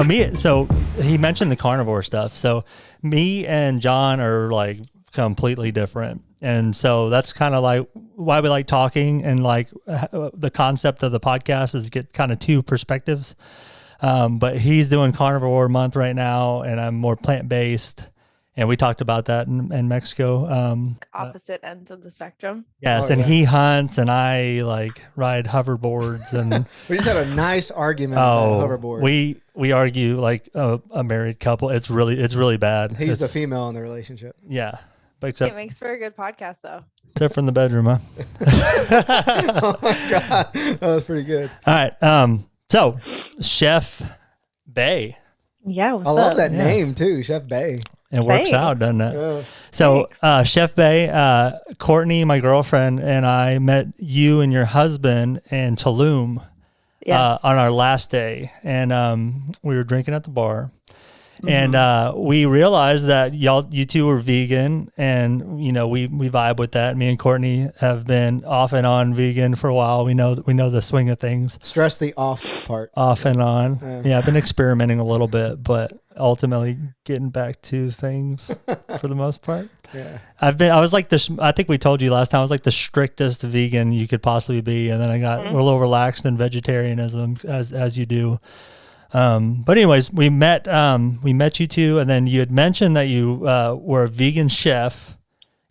Yeah. So he mentioned the carnivore stuff. So me and John are like completely different. And so that's kind of like why we like talking, and like the concept of the podcast is get kind of two perspectives. But he's doing carnivore month right now, and I'm more plant-based. And we talked about that in Mexico. Opposite ends of the spectrum. Yes, and he hunts, and I like ride hoverboards, and we just had a nice argument about a hoverboard. We argue like a married couple. It's really bad. He's the female in the relationship. Yeah, but it makes for a good podcast, though. Except from the bedroom, huh? Oh my God, that was pretty good. All right, so Chef Bai. Yeah, I love that name too, Chef Bai. It works out, doesn't it? Yeah. So, Chef Bai, Courtney, my girlfriend, and I met you and your husband in Tulum on our last day. And we were drinking at the bar. Mm-hmm. And we realized that you two were vegan. And, you know, we vibe with that. Me and Courtney have been off and on vegan for a while. We know the swing of things. Stress the off part. Off and on. Yeah, I've been experimenting a little bit, but ultimately getting back to things for the most part. Yeah. I was like I think we told you last time, I was like the strictest vegan you could possibly be. And then I got a little relaxed in vegetarianism as you do. But anyways, we met you two, and then you had mentioned that you were a vegan chef.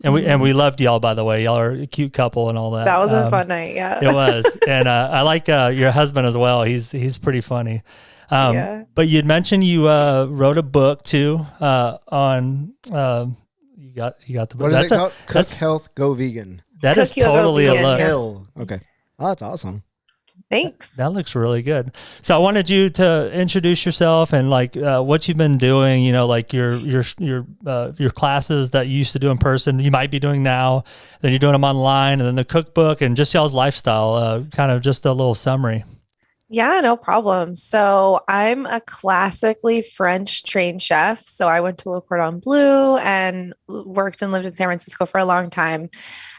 And we loved y'all, by the way. Y'all are a cute couple and all that. That was a fun night. Yeah, it was. And I like your husband as well. He's pretty funny. But you'd mentioned you wrote a book too on you got the book. What is it called? Cook Health, Go Vegan. That is totally a look. Okay. Oh, that's awesome. Thanks. That looks really good. So I wanted you to introduce yourself and like what you've been doing. You know, like your classes that you used to do in person, you might be doing now. Then you're doing them online, and then the cookbook, and just y'all's lifestyle. Kind of just a little summary. Yeah, no problem. So I'm a classically French trained chef. So I went to Le Cordon Bleu and worked and lived in San Francisco for a long time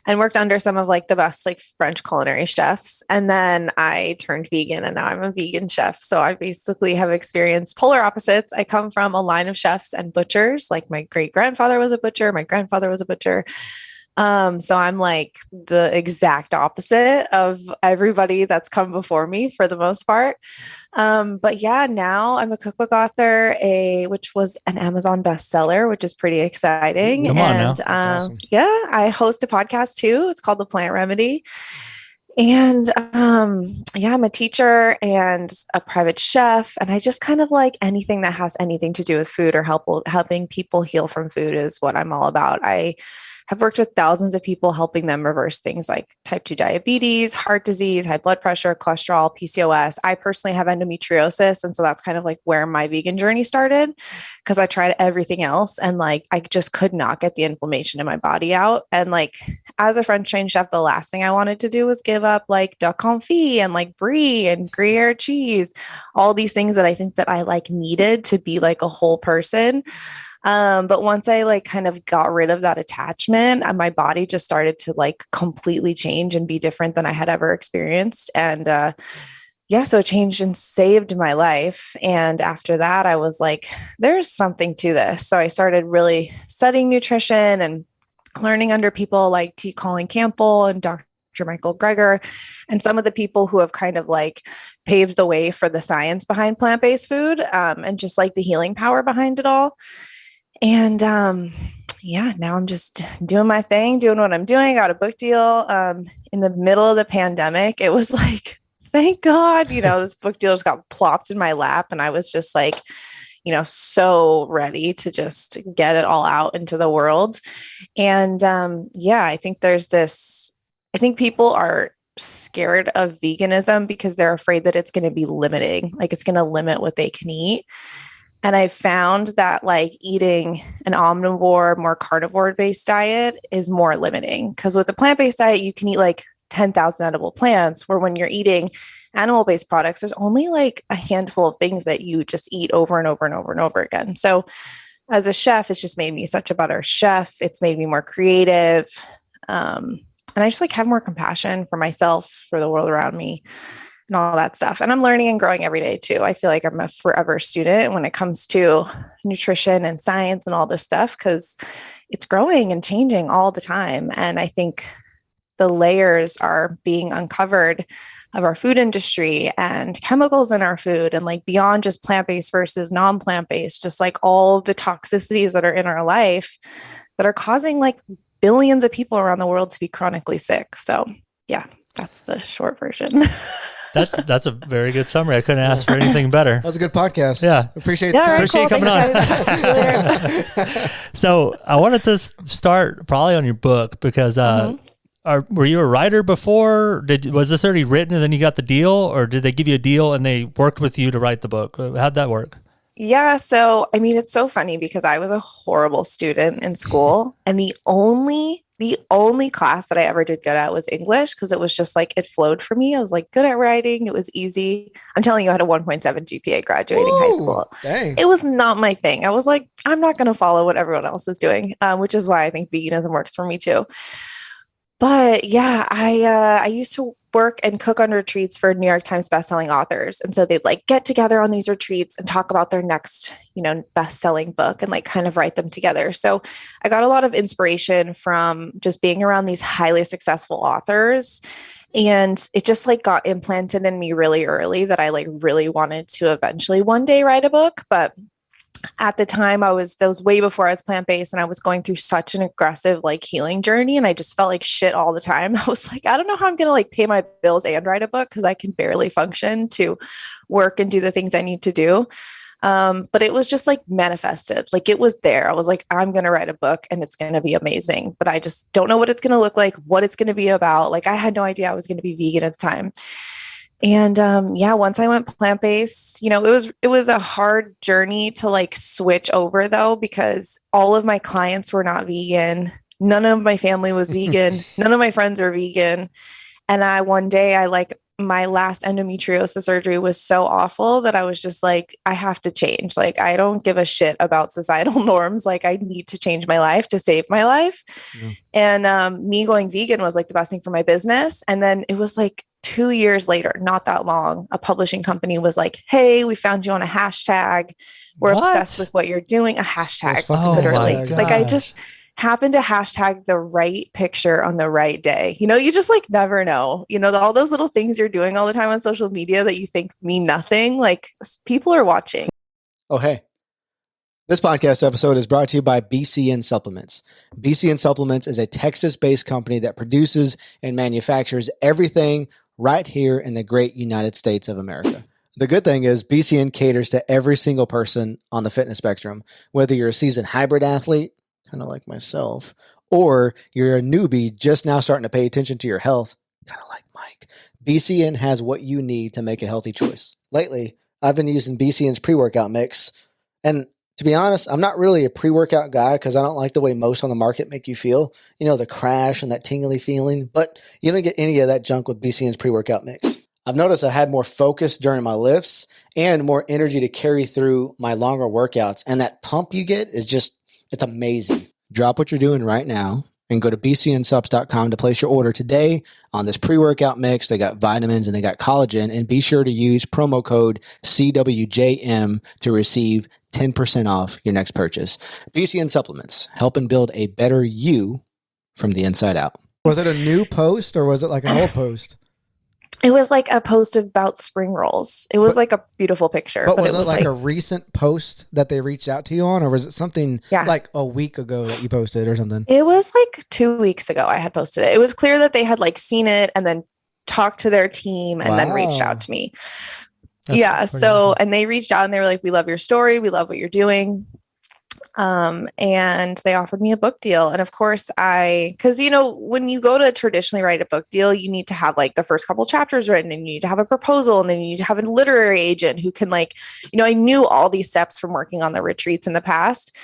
and worked under some of like the best like French culinary chefs. And then I turned vegan, and now I'm a vegan chef. So I basically have experienced polar opposites. I come from a line of chefs and butchers. Like my great grandfather was a butcher. My grandfather was a butcher. So I'm like the exact opposite of everybody that's come before me for the most part. But yeah, now I'm a cookbook author, which was an Amazon bestseller, which is pretty exciting. Come on now. Awesome. Yeah, I host a podcast too. It's called The Plant Remedy. And I'm a teacher and a private chef. And I just kind of like anything that has anything to do with food or helping people heal from food is what I'm all about. I have worked with thousands of people, helping them reverse things like type 2 diabetes, heart disease, high blood pressure, cholesterol, PCOS. I personally have endometriosis. And so that's kind of like where my vegan journey started, because I tried everything else and like, I just could not get the inflammation in my body out. And like, as a French trained chef, the last thing I wanted to do was give up like duck confit and like brie and Gruyere cheese, all these things that I think that I like needed to be like a whole person. But once I like kind of got rid of that attachment, my body just started to like completely change and be different than I had ever experienced. And, so it changed and saved my life. And after that, I was like, there's something to this. So I started really studying nutrition and learning under people like T. Colin Campbell and Dr. Michael Greger, and some of the people who have kind of like paved the way for the science behind plant-based food, and just like the healing power behind it all. And now I'm just doing my thing, doing what I'm doing. I got a book deal in the middle of the pandemic. It was like, thank God, this book deal just got plopped in my lap. And I was just like, so ready to just get it all out into the world. And I think people are scared of veganism because they're afraid that it's going to be limiting, like it's going to limit what they can eat. And I found that like eating an omnivore, more carnivore based diet is more limiting, because with a plant-based diet, you can eat like 10,000 edible plants, where when you're eating animal-based products, there's only like a handful of things that you just eat over and over and over and over again. So as a chef, it's just made me such a better chef. It's made me more creative. And I just like have more compassion for myself, for the world around me. and all that stuff. And I'm learning and growing every day too. I feel like I'm a forever student when it comes to nutrition and science and all this stuff, because it's growing and changing all the time. And I think the layers are being uncovered of our food industry and chemicals in our food, and like beyond just plant-based versus non-plant-based, just like all the toxicities that are in our life that are causing like billions of people around the world to be chronically sick. So yeah, that's the short version. That's a very good summary. I couldn't ask for anything better. That was a good podcast. Yeah. Appreciate the time. Appreciate you coming on. So I wanted to start probably on your book because were you a writer before? Was this already written and then you got the deal, or did they give you a deal and they worked with you to write the book? How'd that work? Yeah. So, I mean, it's so funny because I was a horrible student in school, and the only class that I ever did good at was English, because it was just like, it flowed for me. I was like good at writing. It was easy. I'm telling you, I had a 1.7 GPA graduating high school. Dang. It was not my thing. I was like, I'm not going to follow what everyone else is doing, which is why I think veganism works for me too. But yeah, I used to work and cook on retreats for New York Times bestselling authors. And so they'd like get together on these retreats and talk about their next, best-selling book and like kind of write them together. So I got a lot of inspiration from just being around these highly successful authors. And it just like got implanted in me really early that I like really wanted to eventually one day write a book. But at the time that was way before I was plant-based, and I was going through such an aggressive like healing journey, and I just felt like shit all the time. I was like, I don't know how I'm going to like pay my bills and write a book, because I can barely function to work and do the things I need to do. But it was just like manifested, like it was there. I was like, I'm going to write a book and it's going to be amazing, but I just don't know what it's going to look like, what it's going to be about. Like I had no idea I was going to be vegan at the time. And once I went plant-based, it was a hard journey to like switch over though, because all of my clients were not vegan. None of my family was vegan. None of my friends were vegan. And one day my last endometriosis surgery was so awful that I was just like, I have to change. Like, I don't give a shit about societal norms. Like, I need to change my life to save my life. Yeah. And me going vegan was like the best thing for my business. And then it was like 2 years later, not that long, a publishing company was like, hey, we found you on a hashtag. We're obsessed with what you're doing. A hashtag, literally. Like I just happened to hashtag the right picture on the right day. You just like never know, all those little things you're doing all the time on social media that you think mean nothing, like people are watching. Oh, hey. This podcast episode is brought to you by BCN Supplements. BCN Supplements is a Texas-based company that produces and manufactures everything right here in the great United States of America. The good thing is BCN caters to every single person on the fitness spectrum, whether you're a seasoned hybrid athlete, kind of like myself, or you're a newbie just now starting to pay attention to your health, kind of like Mike. BCN has what you need to make a healthy choice. Lately, I've been using BCN's pre-workout mix, and to be honest, I'm not really a pre-workout guy because I don't like the way most on the market make you feel. The crash and that tingly feeling, but you don't get any of that junk with BCN's pre-workout mix. I've noticed I had more focus during my lifts and more energy to carry through my longer workouts, and that pump you get is it's amazing. Drop what you're doing right now and go to bcnsubs.com to place your order today on this pre-workout mix. They got vitamins and they got collagen, and be sure to use promo code CWJM to receive 10% off your next purchase. BCN Supplements, helping build a better you from the inside out. Was it a new post or was it like an old post? It was like a post about spring rolls. It was like a beautiful picture. But was it like a recent post that they reached out to you on, or was it something like a week ago that you posted or something? It was like 2 weeks ago I had posted it. It was clear that they had like seen it and then talked to their team and then reached out to me. That's so, and they reached out and they were like, we love your story. We love what you're doing. And they offered me a book deal. And of course because when you go to traditionally write a book deal, you need to have like the first couple chapters written, and you need to have a proposal, and then you need to have a literary agent who can I knew all these steps from working on the retreats in the past.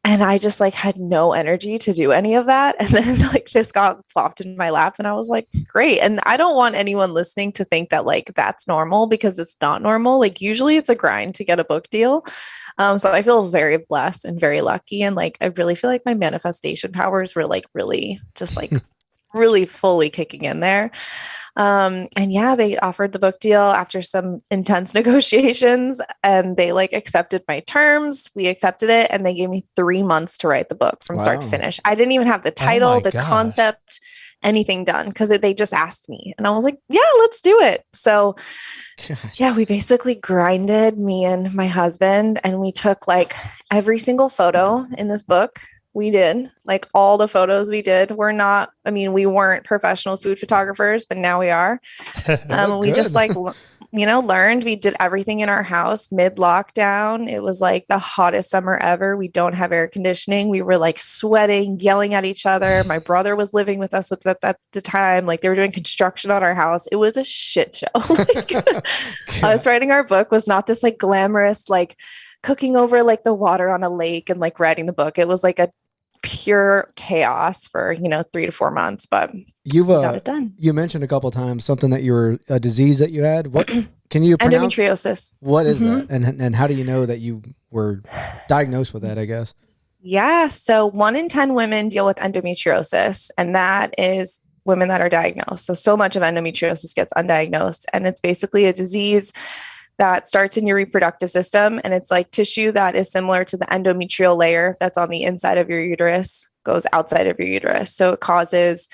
And I just had no energy to do any of that. And then this got plopped in my lap and I was like, great. And I don't want anyone listening to think that that's normal, because it's not normal. Usually it's a grind to get a book deal. So I feel very blessed and very lucky. And I really feel like my manifestation powers were really just really fully kicking in there. And yeah, they offered the book deal after some intense negotiations, and they like accepted my terms. We accepted it, and they gave me 3 months to write the book from start to finish. I didn't even have the title, the concept, anything done, because they just asked me, and I was like, yeah, let's do it. So yeah, we basically grinded, me and my husband, and we took like every single photo in this book. We did like all the photos we did. We weren't professional food photographers, but now we are. We just like, learned. We did everything in our house mid lockdown. It was like the hottest summer ever. We don't have air conditioning. We were like sweating, yelling at each other. My brother was living with us at the time. Like they were doing construction on our house. It was a shit show. Us writing our book was not this like glamorous, like cooking over like the water on a lake and like writing the book. It was like a pure chaos for 3 to 4 months, but you've got it done. You mentioned a couple of times something that you were a disease that you had. What can you pronounce? Endometriosis. What is that, and how do you know that you were diagnosed with that? I guess. Yeah, so 1 in 10 women deal with endometriosis, and that is women that are diagnosed. So much of endometriosis gets undiagnosed, and it's basically a disease that starts in your reproductive system. And it's like tissue that is similar to the endometrial layer that's on the inside of your uterus, goes outside of your uterus. So it causes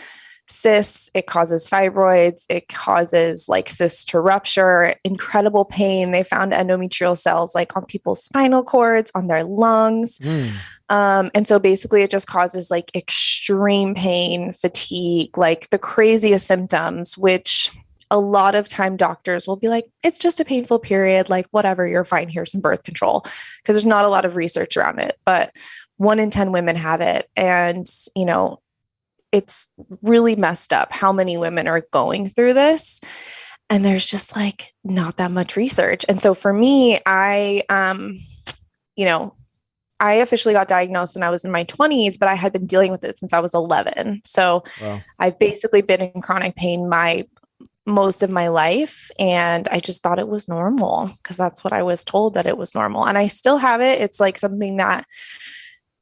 cysts, it causes fibroids, it causes like cysts to rupture, incredible pain. They found endometrial cells like on people's spinal cords, on their lungs. And so basically it just causes like extreme pain, fatigue, like the craziest symptoms, which a lot of time doctors will be like, it's just a painful period, like whatever, you're fine, here's some birth control, because there's not a lot of research around it. But 1 in 10 women have it. And, it's really messed up how many women are going through this. And there's just like not that much research. And so for me, I officially got diagnosed when I was in my 20s, but I had been dealing with it since I was 11. So I've basically been in chronic pain most of my life. And I just thought it was normal because that's what I was told, that it was normal. And I still have it. It's like something that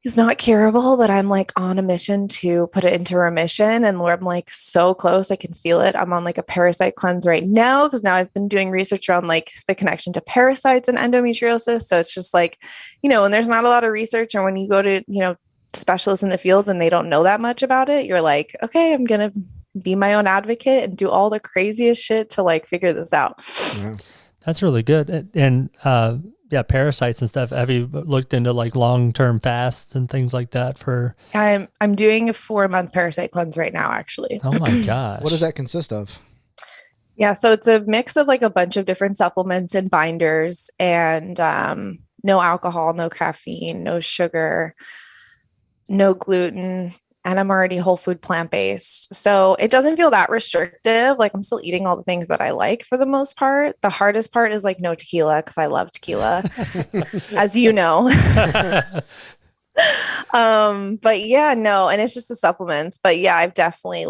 is not curable, but I'm like on a mission to put it into remission, and where I'm like so close, I can feel it. I'm on like a parasite cleanse right now, because now I've been doing research around like the connection to parasites and endometriosis. So it's just like, and there's not a lot of research. And when you go to, specialists in the field and they don't know that much about it, you're like, okay, I'm going to be my own advocate and do all the craziest shit to like figure this out. Yeah. That's really good. And parasites and stuff. Have you looked into like long-term fasts and things like that for? I'm doing a 4-month parasite cleanse right now, actually. Oh my gosh. What does that consist of? Yeah. So it's a mix of like a bunch of different supplements and binders, and no alcohol, no caffeine, no sugar, no gluten. And I'm already whole food plant-based. So it doesn't feel that restrictive. Like I'm still eating all the things that I like for the most part. The hardest part is like no tequila, because I love tequila, as you know. But yeah, no. And it's just the supplements. But yeah, I've definitely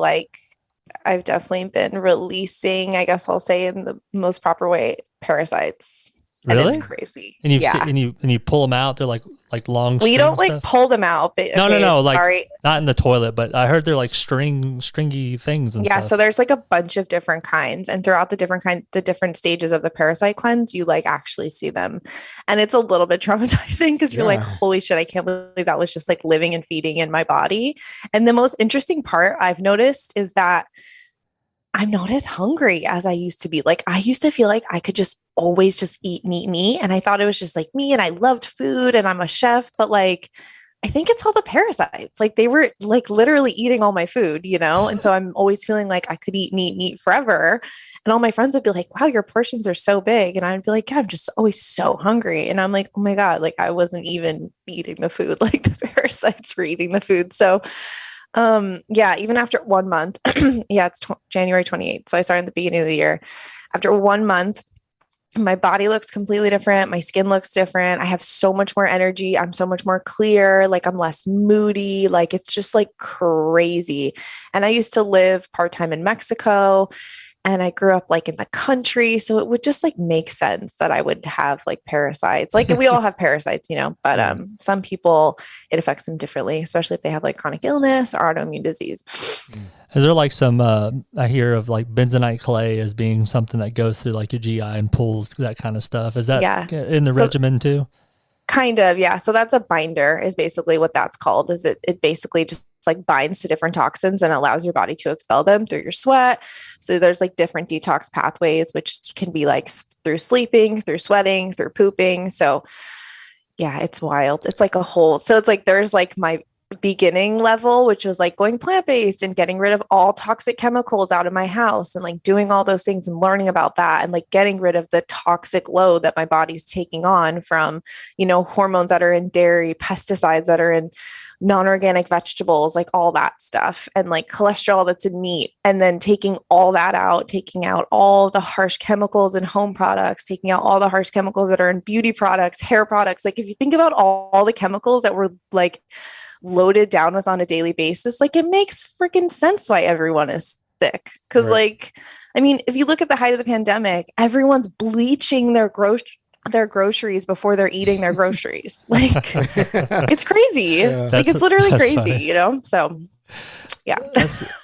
been releasing, I guess I'll say in the most proper way, parasites. Really? And it's crazy. And you pull them out. They're like long. Well, you don't like pull them out. But, no. Like not in the toilet, but I heard they're like stringy things and stuff. So there's like a bunch of different kinds, and throughout the different stages of the parasite cleanse, you like actually see them, and it's a little bit traumatizing because you're like, holy shit, I can't believe that was just like living and feeding in my body. And the most interesting part I've noticed is that I'm not as hungry as I used to be. Like I used to feel like I could just always just eat. And I thought it was just like me, and I loved food and I'm a chef, but like, I think it's all the parasites. Like they were like literally eating all my food, And so I'm always feeling like I could eat forever. And all my friends would be like, wow, your portions are so big. And I'd be like, yeah, I'm just always so hungry. And I'm like, oh my God, like I wasn't even eating the food. Like the parasites were eating the food. So even after 1 month, it's January 28th. So I started at the beginning of the year. After 1 month, my body looks completely different. My skin looks different. I have so much more energy. I'm so much more clear. Like I'm less moody. Like it's just like crazy. And I used to live part-time in Mexico, and I grew up like in the country. So it would just like make sense that I would have like parasites. Like we all have parasites, but some people, it affects them differently, especially if they have like chronic illness or autoimmune disease. Is there like some, I hear of like bentonite clay as being something that goes through like your GI and pulls that kind of stuff. Is that in the regimen too? Kind of, yeah. So that's a binder is basically what that's called. Is it basically just like binds to different toxins and allows your body to expel them through your sweat. So there's like different detox pathways, which can be like through sleeping, through sweating, through pooping. So yeah, it's wild. It's like a whole, so it's like, there's like my beginning level, which was like going plant-based and getting rid of all toxic chemicals out of my house and like doing all those things and learning about that and like getting rid of the toxic load that my body's taking on from, hormones that are in dairy, pesticides that are in non-organic vegetables, like all that stuff, and like cholesterol that's in meat, and then taking all that out, taking out all the harsh chemicals in home products, taking out all the harsh chemicals that are in beauty products, hair products. Like if you think about all the chemicals that we're like loaded down with on a daily basis, like it makes freaking sense why everyone is sick. Because if you look at the height of the pandemic, everyone's bleaching their groceries before they're eating their groceries. Like it's crazy. Yeah. Like it's literally crazy, funny. So yeah.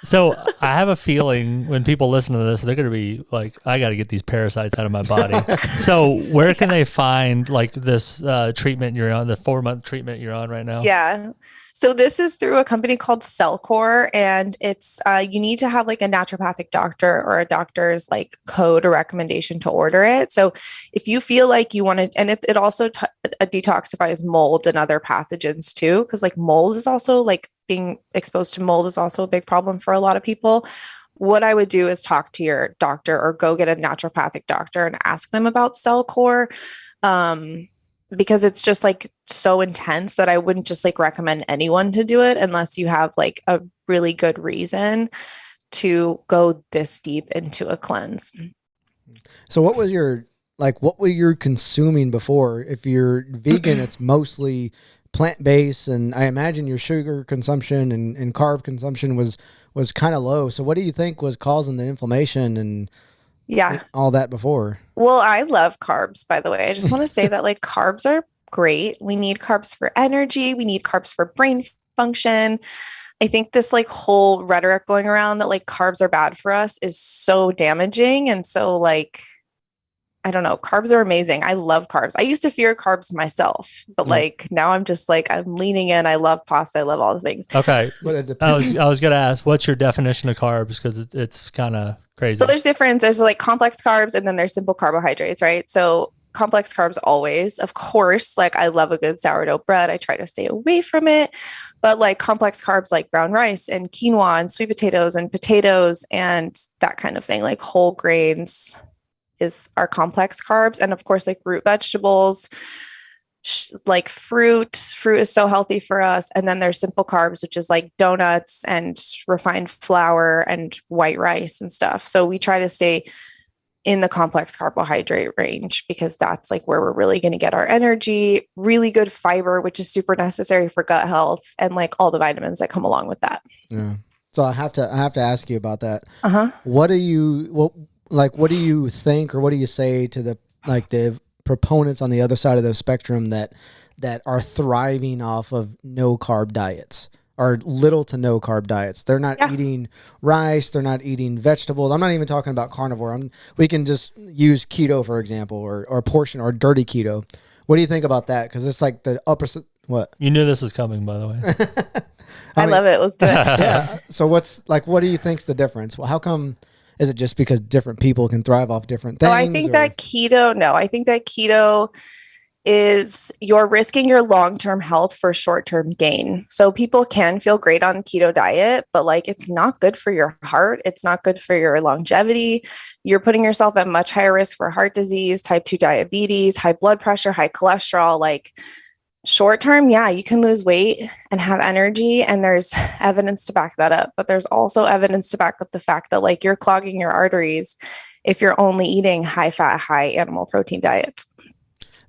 So I have a feeling when people listen to this, they're going to be like, I got to get these parasites out of my body. So where can they find like this treatment you're on, the 4-month treatment you're on right now? Yeah. So this is through a company called Cellcore, and it's you need to have like a naturopathic doctor or a doctor's like code or recommendation to order it. So if you feel like you want to, and it also detoxifies mold and other pathogens too, because like mold is also like being exposed to mold is also a big problem for a lot of people. What I would do is talk to your doctor or go get a naturopathic doctor and ask them about Cellcore. Because it's just like so intense that I wouldn't just like recommend anyone to do it unless you have like a really good reason to go this deep into a cleanse. So what were you consuming before? If you're vegan, it's mostly plant-based, and I imagine your sugar consumption and carb consumption was kind of low. So what do you think was causing the inflammation and all that before? Well, I love carbs, by the way. I just want to say that like carbs are great. We need carbs for energy. We need carbs for brain function. I think this like whole rhetoric going around that like carbs are bad for us is so damaging. And so like, I don't know, carbs are amazing. I love carbs. I used to fear carbs myself, but like now I'm just like, I'm leaning in. I love pasta. I love all the things. Okay. I was going to ask, what's your definition of carbs? Because it's kind of crazy. So there's like complex carbs and then there's simple carbohydrates, right? So complex carbs always, of course, like I love a good sourdough bread. I try to stay away from it, but like complex carbs like brown rice and quinoa and sweet potatoes and that kind of thing, like whole grains are complex carbs. And of course, like root vegetables, like fruit is so healthy for us. And then there's simple carbs, which is like donuts and refined flour and white rice and stuff. So we try to stay in the complex carbohydrate range because that's like where we're really going to get our energy, really good fiber, which is super necessary for gut health, and like all the vitamins that come along with that. Yeah. So I have to ask you about that. Uh-huh. What do you think, or what do you say to the proponents on the other side of the spectrum that are thriving off of no carb diets or little to no carb diets? They're not eating rice. They're not eating vegetables. I'm not even talking about carnivore. We can just use keto, for example, or portion or dirty keto. What do you think about that? Because it's like the upper, what? You knew this was coming, by the way. I love it. Let's do it. Yeah. So what do you think's the difference? Well, how come? Is it just because different people can thrive off different things? I think that keto is you're risking your long-term health for short-term gain. So people can feel great on keto diet, but like it's not good for your heart. It's not good for your longevity. You're putting yourself at much higher risk for heart disease, type 2 diabetes, high blood pressure, high cholesterol. Like short term, you can lose weight and have energy, and there's evidence to back that up. But there's also evidence to back up the fact that like you're clogging your arteries if you're only eating high fat, high animal protein diets.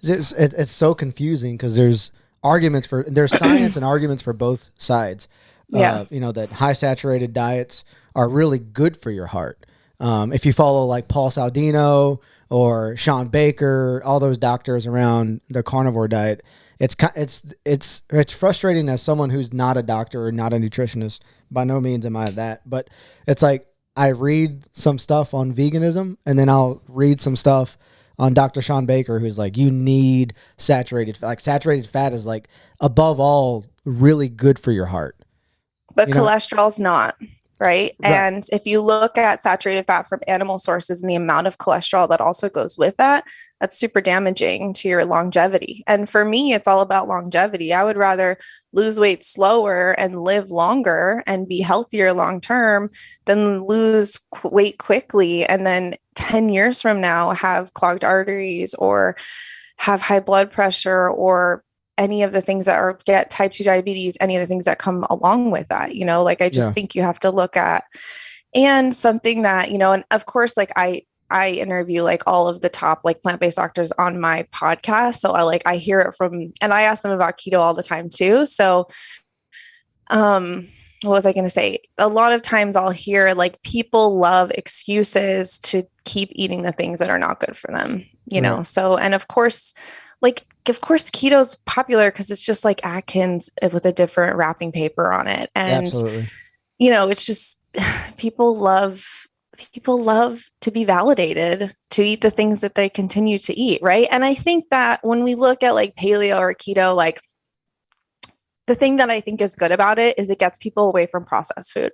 It's so confusing because there's science and arguments for both sides. That high saturated diets are really good for your heart. If you follow like Paul Saldino or Sean Baker, all those doctors around the carnivore diet, it's frustrating as someone who's not a doctor or not a nutritionist. By no means am I that, but it's like I read some stuff on veganism and then I'll read some stuff on Dr. Sean Baker, who's like, you need saturated fat. Like saturated fat is like above all really good for your heart. But cholesterol's not. Right. And if you look at saturated fat from animal sources and the amount of cholesterol that also goes with that, that's super damaging to your longevity. And for me, it's all about longevity. I would rather lose weight slower and live longer and be healthier long term than lose weight quickly and then 10 years from now have clogged arteries or have high blood pressure or any of the things that are get type 2 diabetes, any of the things that come along with that, like I just think you have to look at, and something that, and of course, like I interview like all of the top like plant-based doctors on my podcast. So I hear it from, and I ask them about keto all the time too. So, what was I going to say? A lot of times I'll hear like people love excuses to keep eating the things that are not good for them, know? So, and of course keto's popular because it's just like Atkins with a different wrapping paper on it. And, absolutely. It's just people love to be validated to eat the things that they continue to eat. Right. And I think that when we look at like paleo or keto, like the thing that I think is good about it is it gets people away from processed food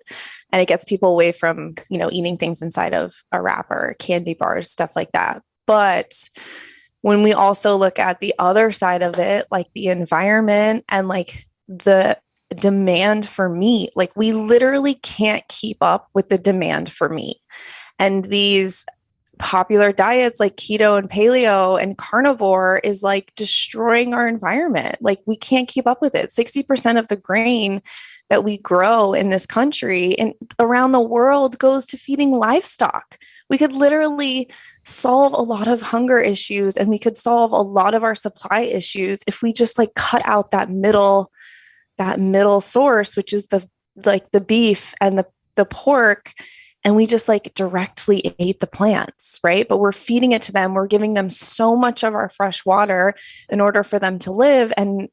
and it gets people away from, eating things inside of a wrapper, candy bars, stuff like that. But when we also look at the other side of it, like the environment and like the demand for meat, like we literally can't keep up with the demand for meat. And these popular diets like keto and paleo and carnivore is like destroying our environment. Like we can't keep up with it. 60% of the grain that we grow in this country and around the world goes to feeding livestock. We could literally solve a lot of hunger issues and we could solve a lot of our supply issues if we just like cut out that middle source, which is the beef and the pork, and we just like directly ate the plants, right? But we're feeding it to them. We're giving them so much of our fresh water in order for them to live. And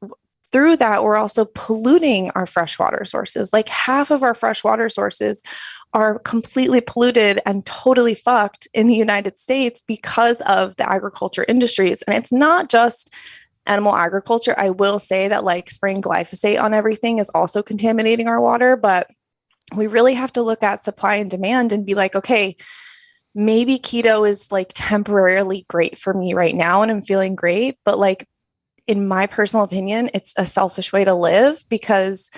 through that, we're also polluting our freshwater sources. Like half of our freshwater sources are completely polluted and totally fucked in the United States because of the agriculture industries. And it's not just animal agriculture. I will say that like spraying glyphosate on everything is also contaminating our water, but we really have to look at supply and demand and be like, okay, maybe keto is like temporarily great for me right now and I'm feeling great, but like in my personal opinion, it's a selfish way to live because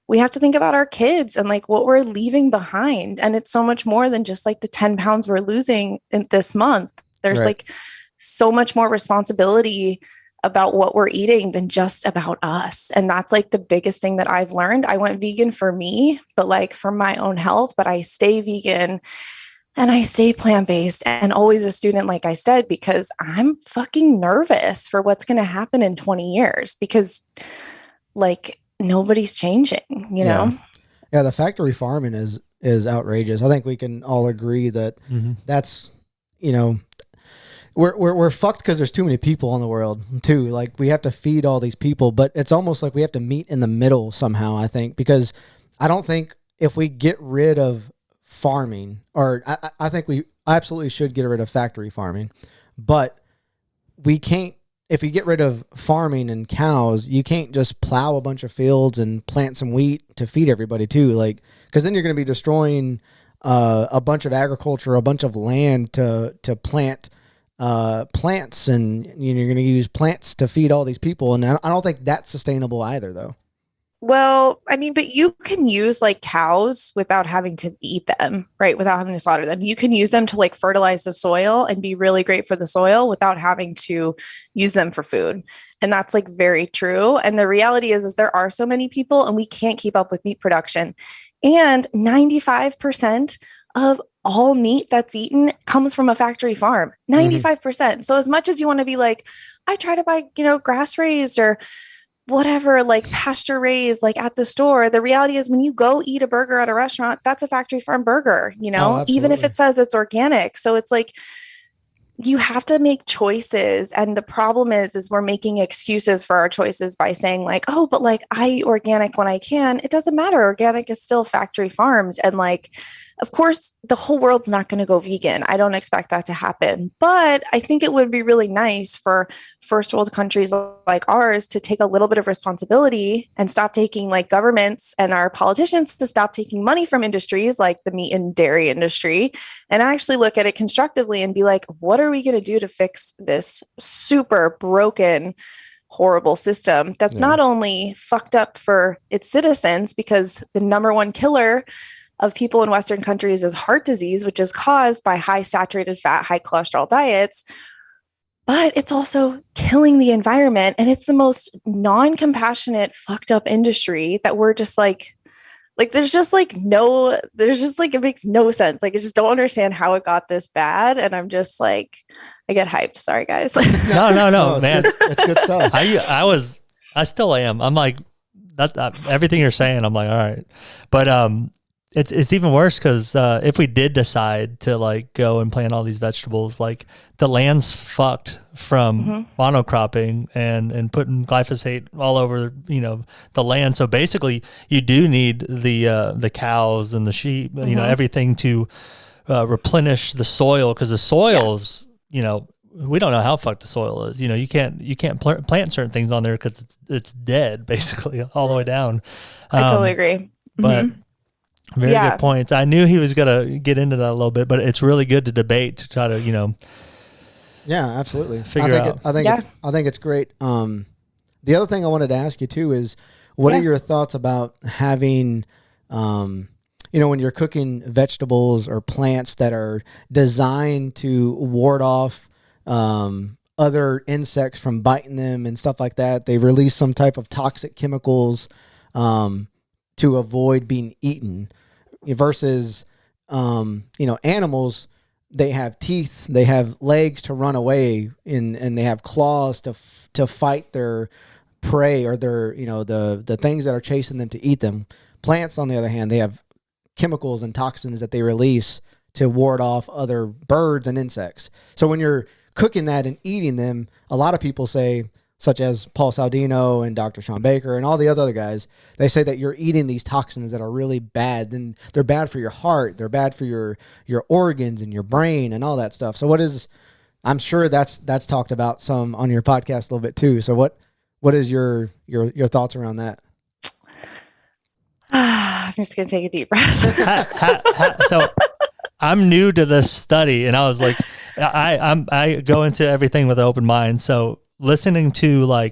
we have to think about our kids and like what we're leaving behind. And it's so much more than just like the 10 pounds we're losing in this month. There's like so much more responsibility about what we're eating than just about us. And that's like the biggest thing that I've learned. I went vegan for me, but like for my own health, but I stay vegan and I stay plant-based and always a student, like I said, because I'm fucking nervous for what's going to happen in 20 years because like nobody's changing, know? Yeah. The factory farming is outrageous. I think we can all agree that that's, we're fucked because there's too many people in the world too. Like we have to feed all these people, but it's almost like we have to meet in the middle somehow, I think, because I don't think if we get rid of farming, or I think we absolutely should get rid of factory farming, but we can't, if you get rid of farming and cows, you can't just plow a bunch of fields and plant some wheat to feed everybody too. Like, cause then you're going to be destroying a bunch of agriculture, a bunch of land to plant plants, and you're going to use plants to feed all these people. And I don't think that's sustainable either though. Well, I mean, but you can use like cows without having to eat them, right? Without having to slaughter them. You can use them to like fertilize the soil and be really great for the soil without having to use them for food. And that's like very true. And the reality is there are so many people and we can't keep up with meat production. And 95% of all meat that's eaten comes from a factory farm, 95%. So as much as you want to be like, I try to buy, grass raised or whatever, like pasture raised, like at the store, the reality is when you go eat a burger at a restaurant, that's a factory farm burger, even if it says it's organic. So it's like, you have to make choices. And the problem is we're making excuses for our choices by saying like, oh, but like I eat organic when I can. It doesn't matter. Organic is still factory farmed. And like, of course, the whole world's not going to go vegan. I don't expect that to happen. But I think it would be really nice for first world countries like ours to take a little bit of responsibility and stop taking like governments and our politicians to stop taking money from industries like the meat and dairy industry and actually look at it constructively and be like, what are we going to do to fix this super broken, horrible system that's not only fucked up for its citizens, because the number one killer of people in Western countries is heart disease, which is caused by high saturated fat, high cholesterol diets, but it's also killing the environment. And it's the most non-compassionate, fucked up industry that we're just like, it makes no sense. Like, I just don't understand how it got this bad. And I'm just like, I get hyped. Sorry, guys. No, man. It's good stuff. I still am. I'm like, everything you're saying, I'm like, all right. But, it's even worse because if we did decide to like go and plant all these vegetables, like the land's fucked from monocropping and putting glyphosate all over, the land. So basically, you do need the cows and the sheep, everything to replenish the soil, because the soil's, we don't know how fucked the soil is. You can't plant certain things on there because it's dead basically all the way down. I totally agree. But very good points. I knew he was going to get into that a little bit, but it's really good to debate to try to, Yeah, absolutely. Figure out. I think it's great. The other thing I wanted to ask you too is, what are your thoughts about having, when you're cooking vegetables or plants that are designed to ward off other insects from biting them and stuff like that, they release some type of toxic chemicals to avoid being eaten, versus, animals, they have teeth, they have legs to run away, and they have claws to fight their prey or their, the things that are chasing them to eat them. Plants, on the other hand, they have chemicals and toxins that they release to ward off other birds and insects. So when you're cooking that and eating them, a lot of people say, such as Paul Saladino and Dr. Sean Baker and all the other guys, they say that you're eating these toxins that are really bad, and they're bad for your heart, they're bad for your organs and your brain and all that stuff. So I'm sure that's talked about some on your podcast a little bit too. So what is your thoughts around that? I'm just going to take a deep breath. So I'm new to this study, and I was like, I go into everything with an open mind. So listening to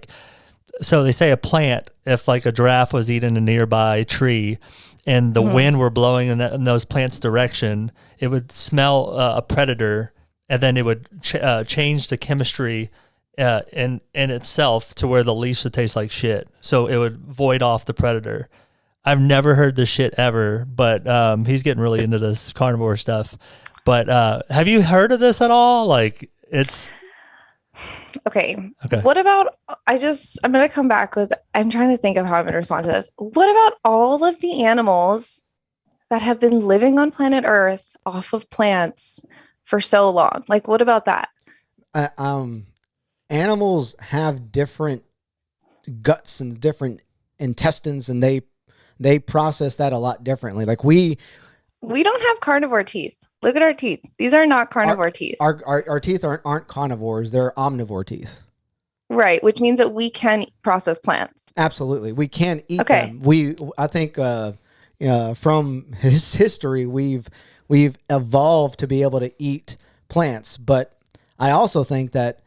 so they say a plant, if like a giraffe was eating a nearby tree and the wind were blowing in those plants' direction, it would smell a predator, and then it would change the chemistry in itself to where the leaves would taste like shit. So it would void off the predator. I've never heard this shit ever, but he's getting really into this carnivore stuff. But have you heard of this at all? Like, it's... Okay. What about, I'm going to come back with, I'm trying to think of how I'm going to respond to this. What about all of the animals that have been living on planet Earth off of plants for so long? Like, what about that? Animals have different guts and different intestines, and they process that a lot differently. Like we don't have carnivore teeth. Look at our teeth. These are not carnivore teeth. Our teeth aren't carnivores. They're omnivore teeth. Right, which means that we can process plants. Absolutely. We can eat them. I think from his history, we've evolved to be able to eat plants. But I also think that,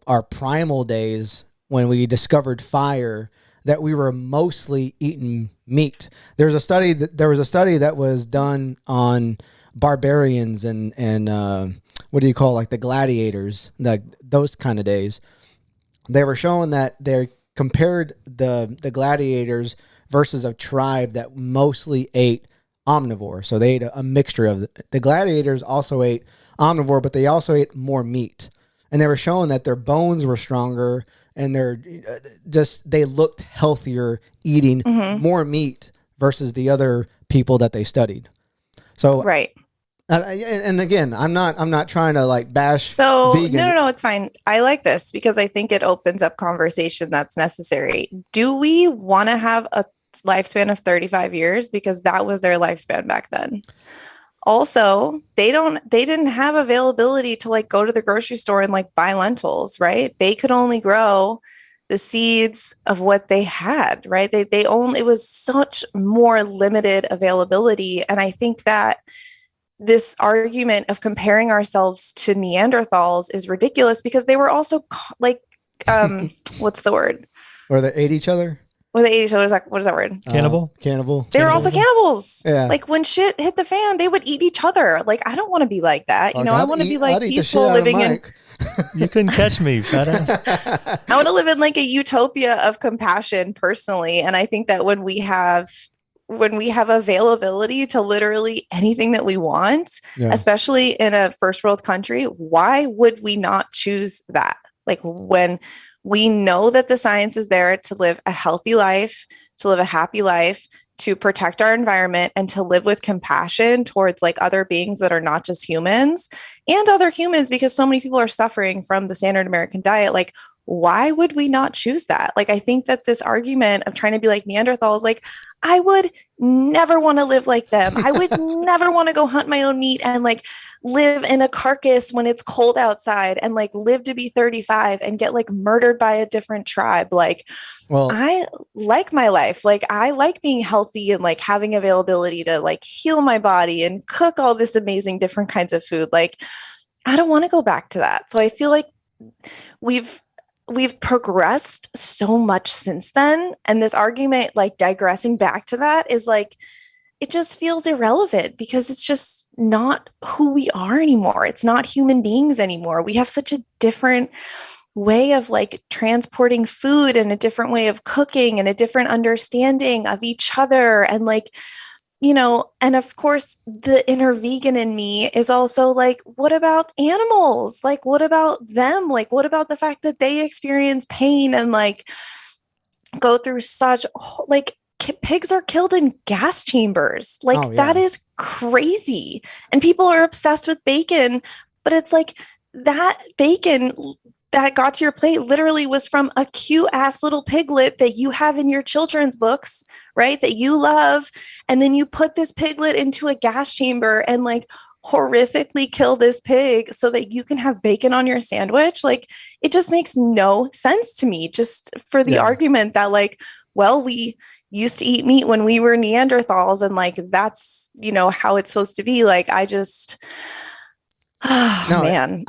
our primal days, when we discovered fire, that we were mostly eating meat. There was a study that was done on barbarians and what do you call, like the gladiators, those kind of days. They were showing that they compared the gladiators versus a tribe that mostly ate omnivore. So they ate a mixture of the gladiators also ate omnivore, but they also ate more meat. And they were showing that their bones were stronger, and they looked healthier eating more meat versus the other people that they studied. So right. And again, I'm not trying to like bash So vegan. no, it's fine. I like this because I think it opens up conversation that's necessary. Do we want to have a lifespan of 35 years? Because that was their lifespan back then. Also, they didn't have availability to like go to the grocery store and like buy lentils, right? They could only grow the seeds of what they had, right? They only, it was such more limited availability. And I think that this argument of comparing ourselves to Neanderthals is ridiculous because they were also like, what's the word? Or they ate each other? Or they ate each other. What is that word? Cannibal? Cannibal. They were also cannibals. Yeah. Like when shit hit the fan, they would eat each other. Like, I don't want to be like that. You know, I want to be like peaceful living in. You couldn't catch me, fat I want to live in like a utopia of compassion personally. And I think that when we have availability to literally anything that we want, especially in a first world country, why would we not choose that? Like when we know that the science is there to live a healthy life, to live a happy life, to protect our environment, and to live with compassion towards like other beings that are not just humans and other humans, because so many people are suffering from the standard American diet. Like, why would we not choose that? Like, I think that this argument of trying to be like Neanderthals, like, I would never want to live like them. I would never want to go hunt my own meat and like live in a carcass when it's cold outside and like live to be 35 and get like murdered by a different tribe. Like, well, I like my life. Like, I like being healthy and like having availability to like heal my body and cook all this amazing different kinds of food. Like, I don't want to go back to that. So I feel like we've progressed so much since then. And this argument, like digressing back to that, is like, it just feels irrelevant because it's just not who we are anymore. It's not human beings anymore. We have such a different way of like transporting food and a different way of cooking and a different understanding of each other. And like, you know, and of course, the inner vegan in me is also like, what about animals? Like, what about them? Like, what about the fact that they experience pain and like go through such, like, pigs are killed in gas chambers. Like, that is crazy. And people are obsessed with bacon, but it's like that bacon that got to your plate literally was from a cute ass little piglet that you have in your children's books, right? That you love. And then you put this piglet into a gas chamber and like horrifically kill this pig so that you can have bacon on your sandwich. Like, it just makes no sense to me, just for the argument that like, well, we used to eat meat when we were Neanderthals and like, that's, you know, how it's supposed to be. Like, I just... Oh, no, man.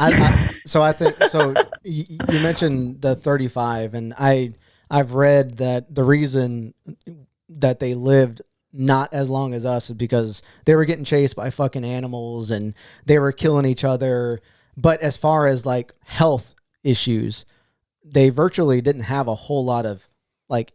So I think, so you mentioned the 35, and I've read that the reason that they lived not as long as us is because they were getting chased by fucking animals and they were killing each other. But as far as like health issues, they virtually didn't have a whole lot of like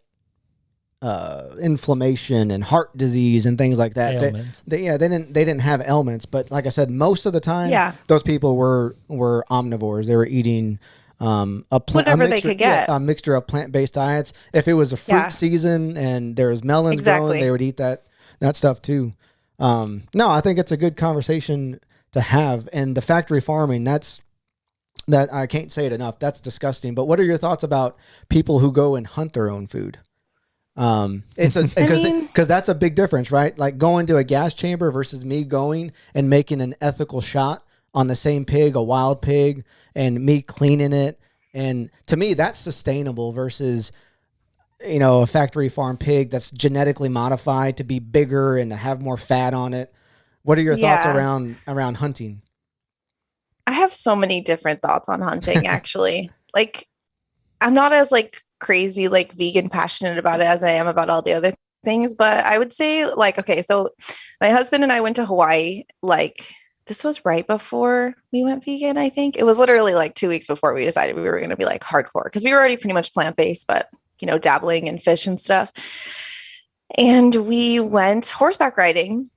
inflammation and heart disease and things like that. They didn't have ailments, but like I said, most of the time, those people were omnivores. They were eating whatever they could get, a mixture of plant-based diets. If it was a fruit season and there was melons growing, they would eat that stuff too. No, I think it's a good conversation to have. And the factory farming, that I can't say it enough. That's disgusting. But what are your thoughts about people who go and hunt their own food? Because that's a big difference, right? Like going to a gas chamber versus me going and making an ethical shot on the same pig, a wild pig, and me cleaning it. And to me, that's sustainable versus, you know, a factory farm pig that's genetically modified to be bigger and to have more fat on it. What are your thoughts around hunting? I have so many different thoughts on hunting, actually. Like, I'm not as like crazy, like vegan passionate about it as I am about all the other things. But I would say like, okay, so my husband and I went to Hawaii, like this was right before we went vegan. I think it was literally like 2 weeks before we decided we were going to be like hardcore, because we were already pretty much plant-based, but you know, dabbling in fish and stuff. And we went horseback riding,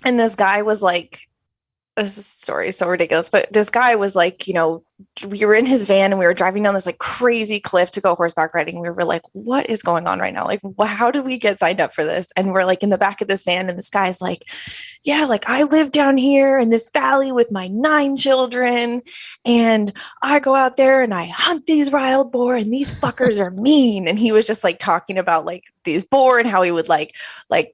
and this guy was like, this story is so ridiculous, but this guy was like, you know, we were in his van and we were driving down this like crazy cliff to go horseback riding. We were like, what is going on right now? Like, how did we get signed up for this? And we're like in the back of this van and this guy's like, yeah, like I live down here in this valley with my 9 children and I go out there and I hunt these wild boar and these fuckers are mean. And he was just like talking about like these boar and how he would like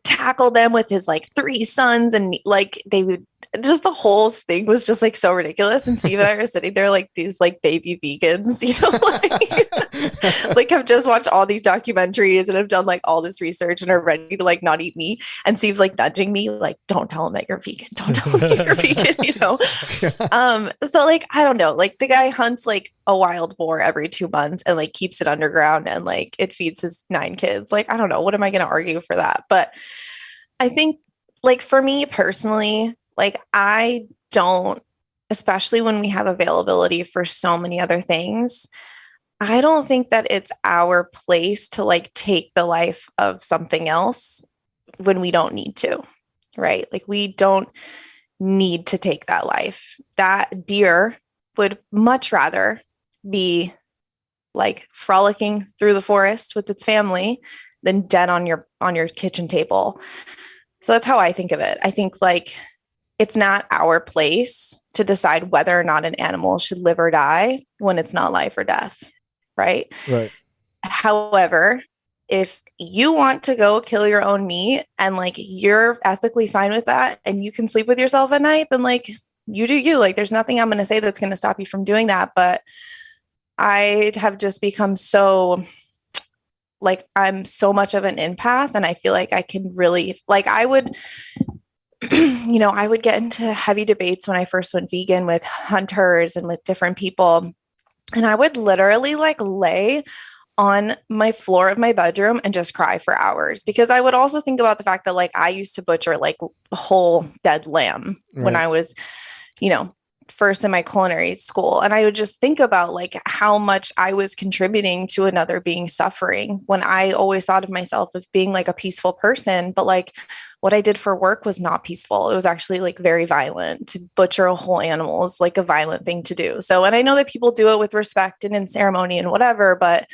tackle them with his like 3 sons and like they would just the whole thing was just like so ridiculous. And Steve and I are sitting there like these like baby vegans, you know, like have just watched all these documentaries and have done like all this research and are ready to like not eat meat. And Steve's like nudging me, like, don't tell him that you're vegan. Don't tell him that you're vegan, you know? So like, I don't know, like the guy hunts like a wild boar every 2 months and like keeps it underground and like it feeds his 9 kids. Like, I don't know. What am I going to argue for that? But I think like for me personally, like I don't, especially when we have availability for so many other things, I don't think that it's our place to like take the life of something else when we don't need to, right? Like we don't need to take that life. That deer would much rather be like frolicking through the forest with its family than dead on your kitchen table. So that's how I think of it. I think like it's not our place to decide whether or not an animal should live or die when it's not life or death, right? Right. However, if you want to go kill your own meat and like you're ethically fine with that and you can sleep with yourself at night, then like you do you. Like there's nothing I'm going to say that's going to stop you from doing that. But I have just become so like I'm so much of an empath and I feel like I can really like I would you know, I would get into heavy debates when I first went vegan with hunters and with different people. And I would literally like lay on my floor of my bedroom and just cry for hours because I would also think about the fact that like I used to butcher like a whole dead lamb when I was, you know, first in my culinary school. And I would just think about like how much I was contributing to another being's suffering when I always thought of myself as being like a peaceful person. But like what I did for work was not peaceful. It was actually like very violent. To butcher a whole animal is like a violent thing to do. So, and I know that people do it with respect and in ceremony and whatever, but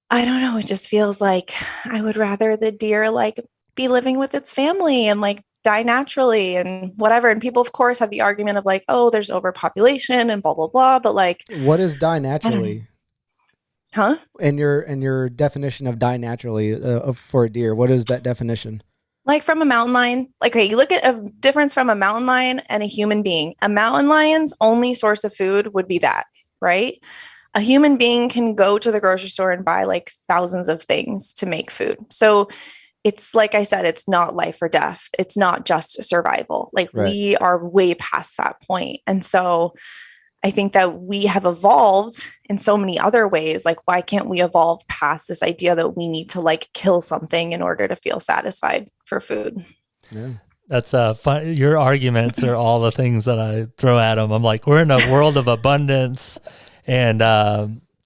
I don't know. It just feels like I would rather the deer like be living with its family and like die naturally and whatever. And people, of course, have the argument of like, oh, there's overpopulation and blah, blah, blah. But like, what is die naturally? Huh? And your definition of die naturally for a deer, what is that definition? Like from a mountain lion, like, okay, you look at a difference from a mountain lion and a human being. A mountain lion's only source of food would be that, right? A human being can go to the grocery store and buy like thousands of things to make food. So it's like I said, it's not life or death. It's not just survival. Like we are way past that point. And so I think that we have evolved in so many other ways. Like, why can't we evolve past this idea that we need to like kill something in order to feel satisfied for food? Yeah. That's fun. Your arguments are all the things that I throw at them. I'm like, we're in a world of abundance and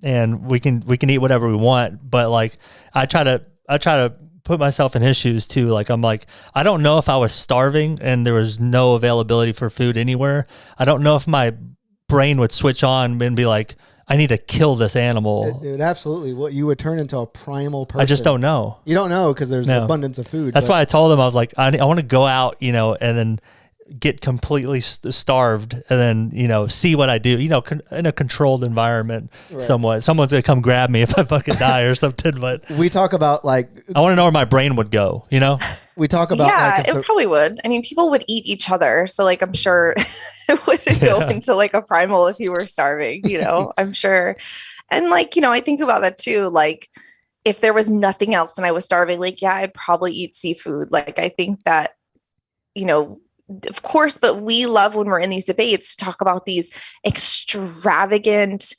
we can eat whatever we want. But like, I try to put myself in his shoes too. Like, I'm like, I don't know if I was starving and there was no availability for food anywhere. I don't know if my brain would switch on and be like, I need to kill this animal. Dude, absolutely. What you would turn into a primal person. I just don't know. You don't know because there's an abundance of food. That's why I told him, I was like, I want to go out, you know, and then get completely starved and then, you know, see what I do, you know, in a controlled environment somewhat. Someone's going to come grab me if I fucking die or something. But we talk about like, I want to know where my brain would go, you know? We talk about like it probably would. I mean, people would eat each other. So like, I'm sure it wouldn't go into like a primal if you were starving, you know, I'm sure. And like, you know, I think about that too. Like if there was nothing else and I was starving, like, yeah, I'd probably eat seafood. Like, I think that, you know, of course, but we love when we're in these debates to talk about these extravagant,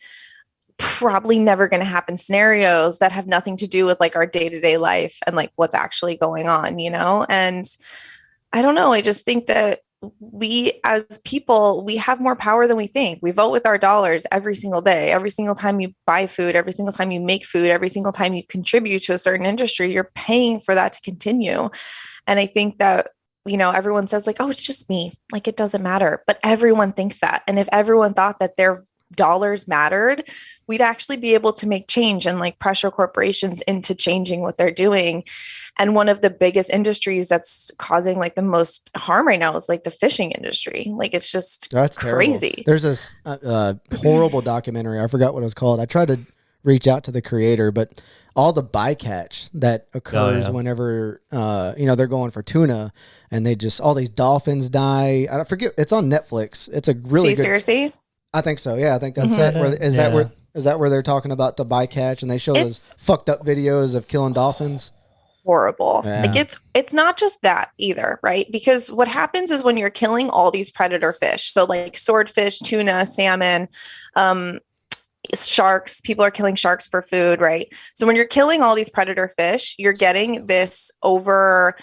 probably never going to happen scenarios that have nothing to do with like our day-to-day life and like what's actually going on, you know? And I don't know. I just think that we as people, we have more power than we think. We vote with our dollars every single day. Every single time you buy food, every single time you make food, every single time you contribute to a certain industry, you're paying for that to continue. And I think that, you know, everyone says like, oh, it's just me. Like, it doesn't matter. But everyone thinks that. And if everyone thought that their dollars mattered, we'd actually be able to make change and like pressure corporations into changing what they're doing. And one of the biggest industries that's causing like the most harm right now is like the fishing industry. Like it's just That's crazy. Terrible. There's this horrible documentary. I forgot what it was called. I tried to reach out to the creator, but all the bycatch that occurs whenever, they're going for tuna and they just, all these dolphins die. I don't forget. It's on Netflix. It's a really Seaspiracy? I think so. Yeah. I think that's it. Is that where they're talking about the bycatch and they show those fucked up videos of killing dolphins? Horrible. Yeah. Like it's not just that either, right? Because what happens is when you're killing all these predator fish, so like swordfish, tuna, salmon, sharks, people are killing sharks for food, right? So when you're killing all these predator fish, you're getting you're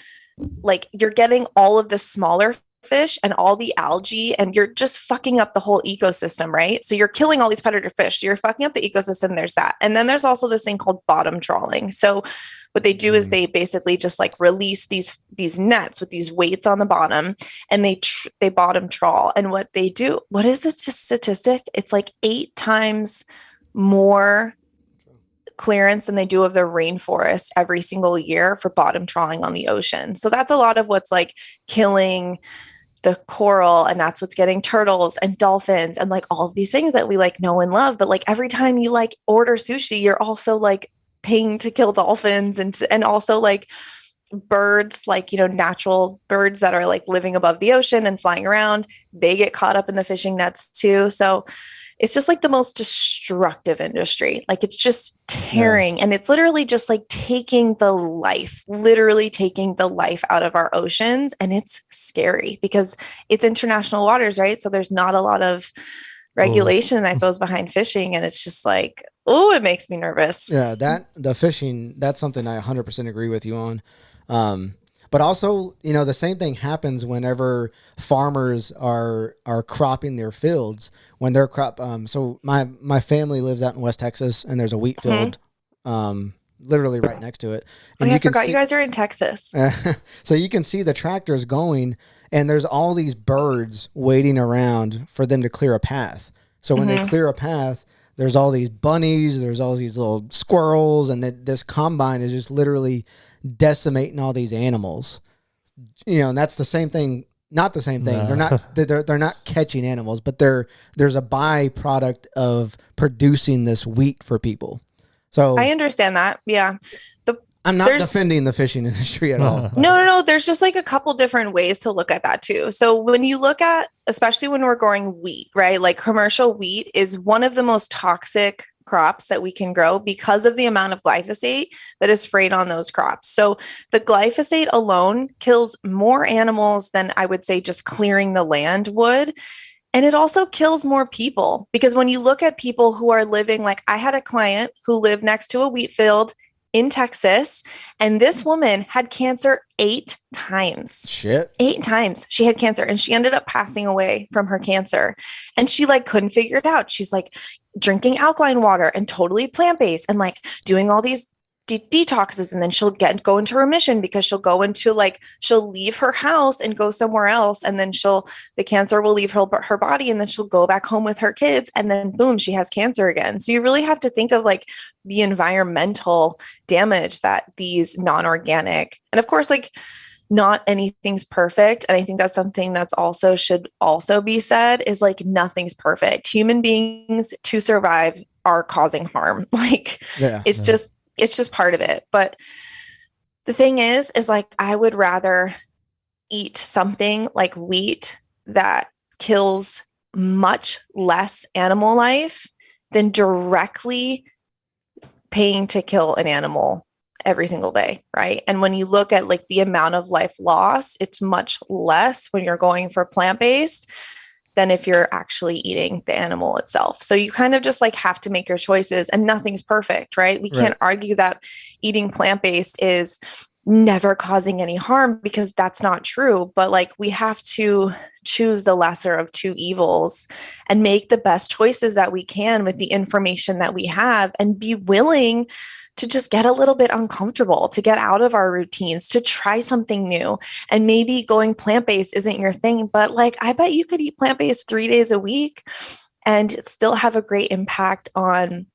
getting all of the smaller fish and all the algae, and you're just fucking up the whole ecosystem, right? So you're killing all these predator fish. So you're fucking up the ecosystem. There's that. And then there's also this thing called bottom trawling. So what they do is they basically just like release these nets with these weights on the bottom, and they bottom trawl. And what they do, what is this statistic? It's like 8 times more clearance than they do of the rainforest every single year for bottom trawling on the ocean. So that's a lot of what's like killing the coral, and that's what's getting turtles and dolphins and like all of these things that we like know and love. But like every time you like order sushi, you're also like paying to kill dolphins and also like birds, like, natural birds that are like living above the ocean and flying around. They get caught up in the fishing nets too. So it's just like the most destructive industry. Like it's just tearing and it's literally just like literally taking the life out of our oceans. And it's scary because it's international waters, right? So there's not a lot of regulation that goes behind fishing. And it's just like, it makes me nervous. Yeah, the fishing, that's something I 100% agree with you on. But also, the same thing happens whenever farmers are cropping their fields when they're so my family lives out in West Texas and there's a wheat field, literally right next to it. And I forgot you guys are in Texas. So you can see the tractors going and there's all these birds waiting around for them to clear a path. So when they clear a path, there's all these bunnies, there's all these little squirrels, and this combine is just literally decimating all these animals, and that's the same thing. Not the same thing. No. They're not catching animals, but there's a byproduct of producing this wheat for people. So I understand that. Yeah. I'm not defending the fishing industry at all. No. There's just like a couple different ways to look at that too. So when you look at, especially when we're growing wheat, right? Like commercial wheat is one of the most toxic crops that we can grow because of the amount of glyphosate that is sprayed on those crops. So the glyphosate alone kills more animals than I would say just clearing the land would. And it also kills more people because when you look at people who are living, like I had a client who lived next to a wheat field in Texas, and this woman had cancer 8 times. Shit. 8 times she had cancer, and she ended up passing away from her cancer. And she like couldn't figure it out. She's like drinking alkaline water and totally plant-based and like doing all these detoxes, and then she'll go into remission because she'll leave her house and go somewhere else, and then the cancer will leave her body, and then she'll go back home with her kids, and then boom, she has cancer again. So you really have to think of like the environmental damage that these non-organic, and of course like not anything's perfect. And I think that's something that's should also be said is like nothing's perfect. Human beings to survive are causing harm. Like it's just part of it. But the thing is like, I would rather eat something like wheat that kills much less animal life than directly paying to kill an animal every single day. Right. And when you look at like the amount of life lost, it's much less when you're going for plant-based than if you're actually eating the animal itself. So you kind of just like have to make your choices, and nothing's perfect, right? We can't argue that eating plant-based is never causing any harm because that's not true. But like we have to choose the lesser of two evils and make the best choices that we can with the information that we have, and be willing to just get a little bit uncomfortable, to get out of our routines, to try something new. And maybe going plant-based isn't your thing, but like, I bet you could eat plant-based 3 days a week and still have a great impact on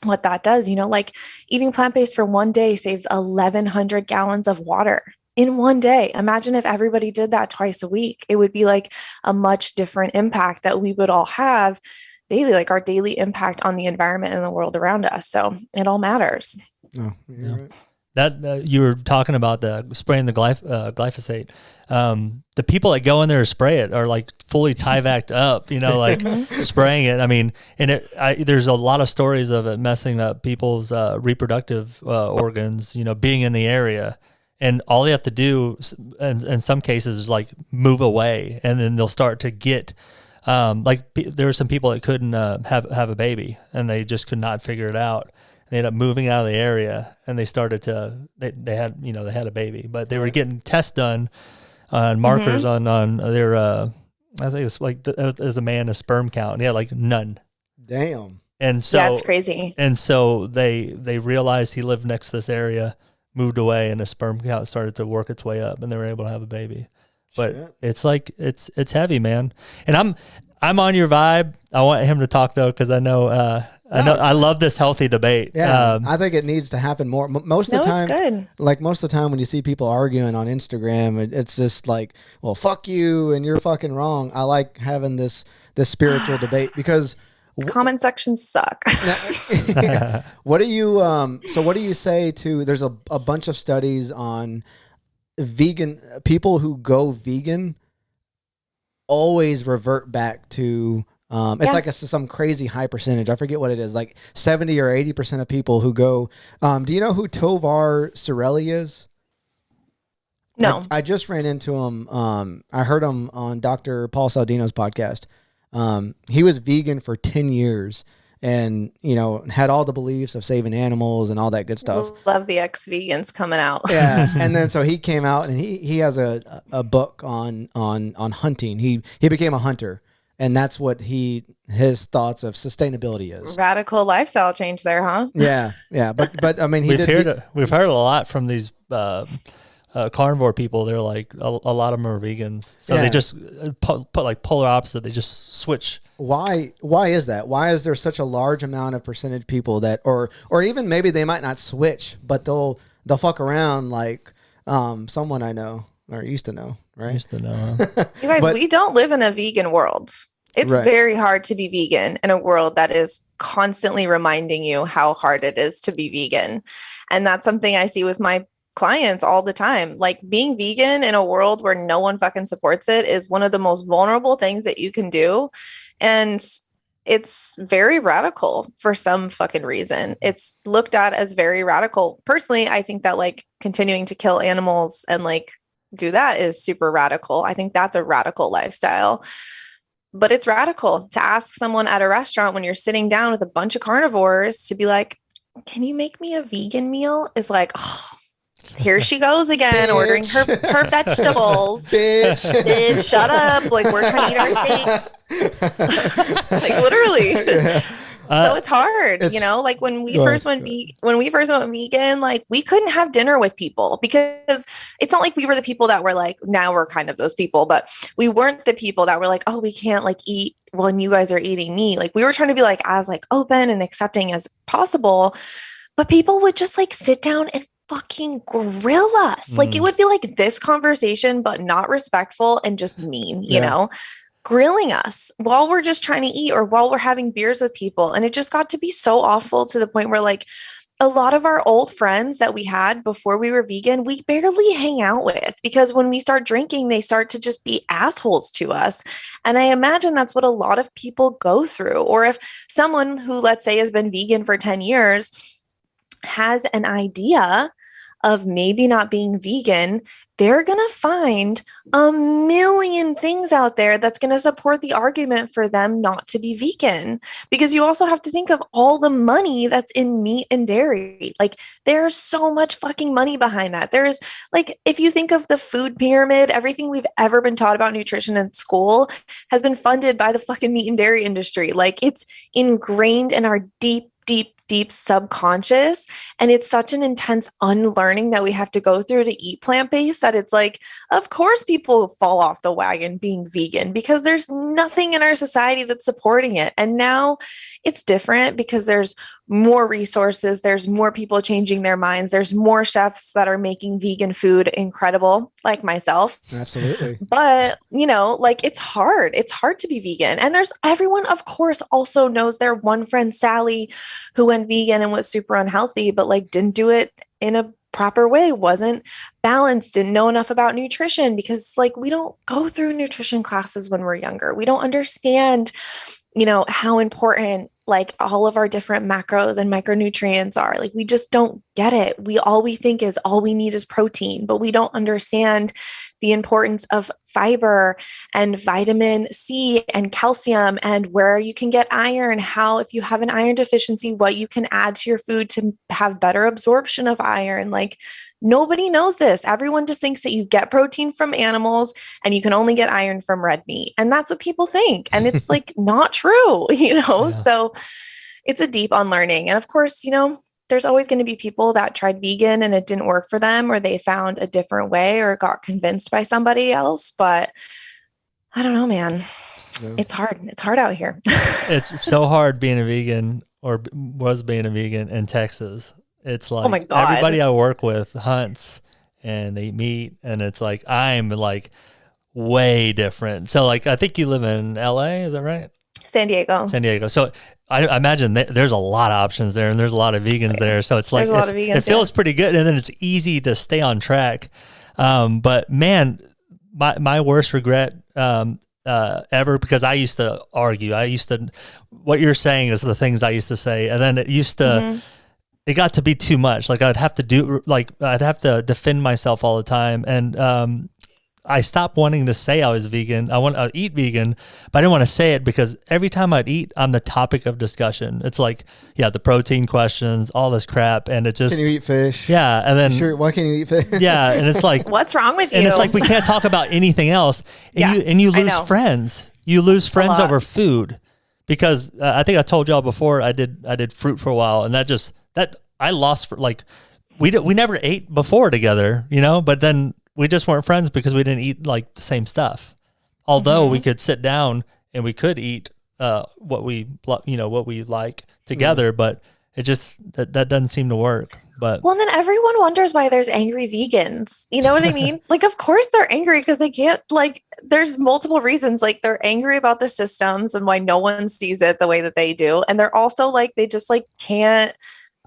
what that does. Like eating plant-based for one day saves 1,100 gallons of water in one day. Imagine if everybody did that twice a week. It would be like a much different impact that we would all have daily, like our daily impact on the environment and the world around us. So it all matters. Oh, you're right. That you were talking about the spraying the glyphosate. The people that go in there to spray it are like fully Tyvek'd up, like spraying it. I mean, and there's a lot of stories of it messing up people's reproductive organs, being in the area. And all they have to do, in some cases, is like move away, and then they'll start to get, there were some people that couldn't have a baby, and they just could not figure it out. They ended up moving out of the area, and they started to they had a baby, but they were getting tests done on markers on their I think it was like as a man a sperm count, and he had like none. Damn. And so that's crazy. And so they realized he lived next to this area, moved away, and the sperm count started to work its way up, and they were able to have a baby. But shit. It's like it's heavy, man. And I'm on your vibe. I want him to talk though, because I know I love this healthy debate. Yeah, I think it needs to happen more. Most of the time, it's good. Like most of the time when you see people arguing on Instagram, it's just like, well, fuck you and you're fucking wrong. I like having this spiritual debate because comment sections suck. Yeah. What do you say to, there's a bunch of studies on vegan people who go vegan always revert back to it's like some crazy high percentage. I forget what it is, like 70 or 80% of people who go. Do you know who Tovar Sorelli is? No. I just ran into him. I heard him on Dr. Paul Saldino's podcast. He was vegan for 10 years and, had all the beliefs of saving animals and all that good stuff. Love the ex-vegans coming out. Yeah. And then so he came out and he has a book on hunting. He became a hunter. And that's what his thoughts of sustainability is. Radical lifestyle change there, huh? Yeah, yeah. But I mean, we've heard a lot from these carnivore people. They're like a lot of them are vegans, so they just put like polar opposite. They just switch. Why is that? Why is there such a large amount of percentage people that, or even maybe they might not switch, but they'll fuck around like someone I know or used to know. Right. Used to know. Huh? You guys, we don't live in a vegan world. It's very hard to be vegan in a world that is constantly reminding you how hard it is to be vegan. And that's something I see with my clients all the time. Like being vegan in a world where no one fucking supports it is one of the most vulnerable things that you can do. And it's very radical for some fucking reason. It's looked at as very radical. Personally, I think that like continuing to kill animals and like do that is super radical. I think that's a radical lifestyle. But it's radical to ask someone at a restaurant when you're sitting down with a bunch of carnivores to be like, can you make me a vegan meal? Is like, oh, here she goes again, ordering her vegetables. Bitch, shut up. Like, we're trying to eat our steaks. Like, literally. Yeah. So it's hard, like when we first went vegan, like we couldn't have dinner with people because it's not like we were the people that were like, now we're kind of those people, but we weren't the people that were like, oh, we can't like eat when you guys are eating meat. Like we were trying to be like as like open and accepting as possible, but people would just like sit down and fucking grill us. Like it would be like this conversation, but not respectful and just mean, you know? Grilling us while we're just trying to eat or while we're having beers with people. And it just got to be so awful to the point where like a lot of our old friends that we had before we were vegan, we barely hang out with because when we start drinking, they start to just be assholes to us. And I imagine that's what a lot of people go through. Or if someone who, let's say, has been vegan for 10 years has an idea of maybe not being vegan, they're going to find a million things out there that's going to support the argument for them not to be vegan. Because you also have to think of all the money that's in meat and dairy. Like there's so much fucking money behind that. There's like, if you think of the food pyramid, everything we've ever been taught about nutrition in school has been funded by the fucking meat and dairy industry. Like it's ingrained in our deep deep subconscious. And it's such an intense unlearning that we have to go through to eat plant-based that it's like, of course, people fall off the wagon being vegan because there's nothing in our society that's supporting it. And now it's different because there's more resources. There's more people changing their minds. There's more chefs that are making vegan food incredible, like myself. Absolutely. But, like it's hard. It's hard to be vegan. And there's everyone, of course, also knows their one friend, Sally, who went vegan and was super unhealthy, but like didn't do it in a proper way, wasn't balanced, didn't know enough about nutrition because like we don't go through nutrition classes when we're younger. We don't understand, how important like all of our different macros and micronutrients are. Like we just don't get it. All we think is all we need is protein, but we don't understand the importance of fiber and vitamin C and calcium and where you can get iron, how if you have an iron deficiency, what you can add to your food to have better absorption of iron. Like nobody knows this. Everyone just thinks that you get protein from animals and you can only get iron from red meat. And that's what people think. And it's like not true, Yeah. So it's a deep unlearning. And of course, there's always going to be people that tried vegan and it didn't work for them, or they found a different way or got convinced by somebody else. But I don't know, man. Yeah. It's hard. It's hard out here. It's so hard being a vegan or was being a vegan in Texas. It's like, oh my God, everybody I work with hunts and they eat meat, and it's like, I'm like way different. So like, I think you live in LA, is that right? San Diego. So I imagine there's a lot of options there, and there's a lot of vegans there. So it's like, it feels pretty good, and then it's easy to stay on track. But man, my worst regret ever, because I used to argue. What you're saying is the things I used to say, and then it used to, it got to be too much. Like I'd have to defend myself all the time, and I stopped wanting to say I was vegan. I'd eat vegan, but I didn't want to say it because every time I'd eat, I'm the topic of discussion. It's like, the protein questions, all this crap, and it just. Can you eat fish? Yeah, and then. Sure. Why can't you eat fish? Yeah, and it's like. What's wrong with you? And it's like we can't talk about anything else, and you lose friends. You lose friends over food, because I think I told y'all before I did fruit for a while, and that I lost for like we never ate before together, but then. We just weren't friends because we didn't eat like the same stuff. Although we could sit down and we could eat what we like together, but it just that doesn't seem to work. But well, and then everyone wonders why there's angry vegans. You know what I mean? Like, of course they're angry because they can't. Like, there's multiple reasons. Like, they're angry about the systems and why no one sees it the way that they do, and they're also like they just like can't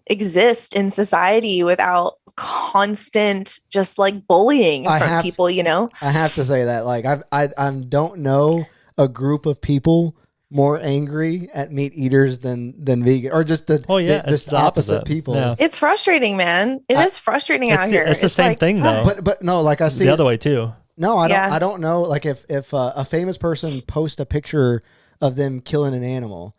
exist in society without constant just like bullying from people. I have to say that like I don't know a group of people more angry at meat eaters than vegan, or just the opposite people. Yeah. It's frustrating, man. It is frustrating out here. It's the same thing though. But no, like I see the other way too. No, I don't know. Like if a famous person posts a picture of them killing an animal,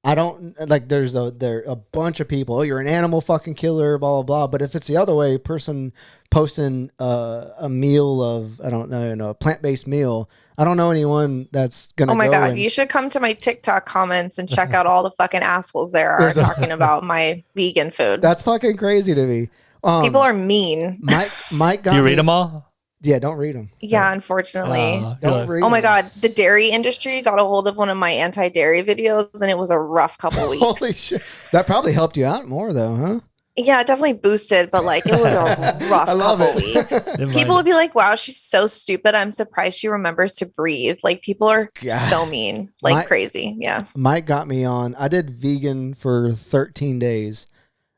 I don't like. There a bunch of people. Oh, you're an animal fucking killer, blah blah blah. But if it's the other way, person posting a meal of a plant-based meal, I don't know anyone that's gonna. Oh my God, you should come to my TikTok comments and check out all the fucking assholes there are talking about my vegan food. That's fucking crazy to me. People are mean. Mike got. Do you read them all? Yeah, don't read them. Yeah, unfortunately. Don't read Oh my God. The dairy industry got a hold of one of my anti-dairy videos, and it was a rough couple weeks. Holy shit. That probably helped you out more though, huh? Yeah, it definitely boosted, but like it was a rough couple weeks. People would be like, wow, she's so stupid. I'm surprised she remembers to breathe. Like people are so mean, like crazy. Yeah. Mike got me on. I did vegan for 13 days.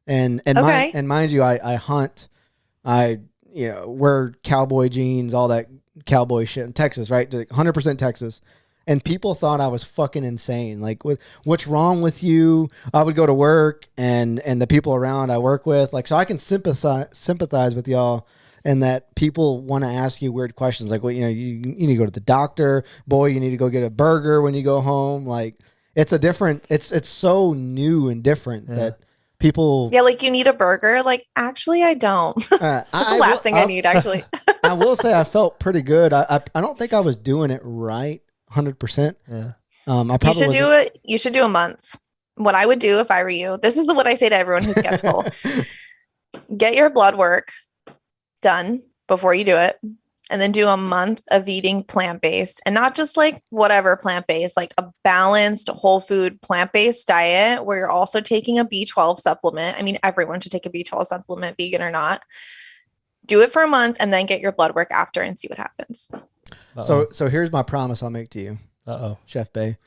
And mind you, I hunt. I wear cowboy jeans, all that cowboy shit in Texas, right? 100% Texas. And people thought I was fucking insane. Like, what's wrong with you? I would go to work and the people around I work with, like, so I can sympathize with y'all, and that people want to ask you weird questions. Like, well, you need to go to the doctor. Boy, you need to go get a burger when you go home. Like, it's so new and different that people. Yeah, like you need a burger. Like, actually, I don't. That's the last thing I need, actually. I will say I felt pretty good. I don't think I was doing it right 100%. Yeah. I probably you should do a month. what I would do if I were you, this is what I say to everyone who's skeptical. Get your blood work done before you do it. And then do a month of eating plant-based, and not just like whatever plant-based, like a balanced whole food plant-based diet where you're also taking a B12 supplement. I mean, everyone should take a B12 supplement, vegan or not. Do it for a month and then get your blood work after and see what happens. So here's my promise I'll make to you. Chef Bai.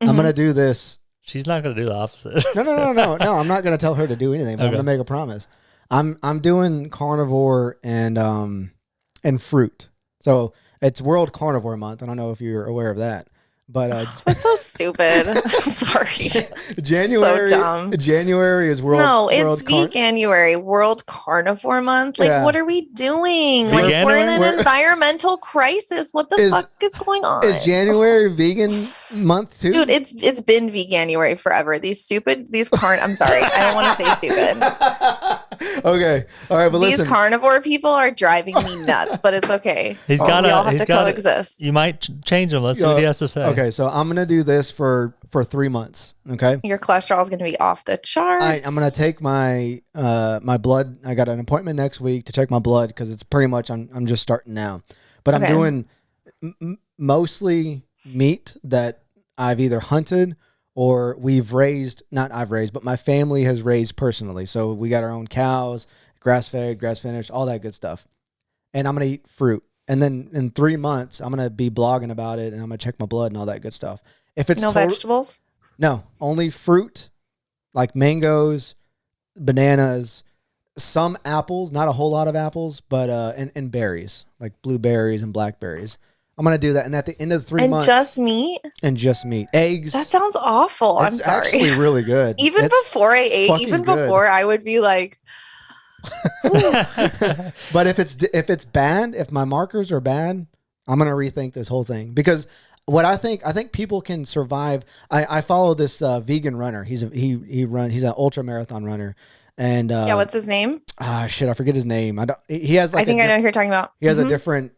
Mm-hmm. I'm going to do this. She's not going to do the opposite. No. I'm not going to tell her to do anything, but I'm going to make a promise. I'm doing carnivore and fruit. So it's World Carnivore Month. I don't know if you're aware of that, but that's so stupid. I'm sorry. January, so dumb. January is World. No, it's Veganuary, World Carnivore Month. Like, what are we doing? Like, we're in an environmental crisis. What the fuck is going on? Is January vegan month too? Dude, it's been Veganuary forever. I'm sorry. I don't want to say stupid. Okay. All right. But these carnivore people are driving me nuts, but it's okay. We all have to coexist. You might change him. Let's see what he has to say. Okay. So I'm going to do this for 3 months. Okay. Your cholesterol is going to be off the charts. I'm going to take my blood. I got an appointment next week to check my blood because it's pretty much, I'm just starting now. But I'm doing mostly meat that I've either hunted or we've raised, not I've raised, but my family has raised personally. So we got our own cows, grass-fed, grass-finished, all that good stuff. And I'm going to eat fruit. And then in 3 months, I'm going to be blogging about it, and I'm going to check my blood and all that good stuff. If it's vegetables? No, only fruit, like mangoes, bananas, some apples, not a whole lot of apples, but and berries, like blueberries and blackberries. I'm going to do that. And at the end of the 3 months. And just meat? And just meat. Eggs. That sounds awful. I'm sorry. It's actually really good. Even before I ate, before I would be like. But if it's bad, if my markers are bad, I'm going to rethink this whole thing. Because what I think people can survive. I follow this vegan runner. He's an ultra marathon runner. And what's his name? I forget his name. He has like I think I know who you're talking about. He has a different.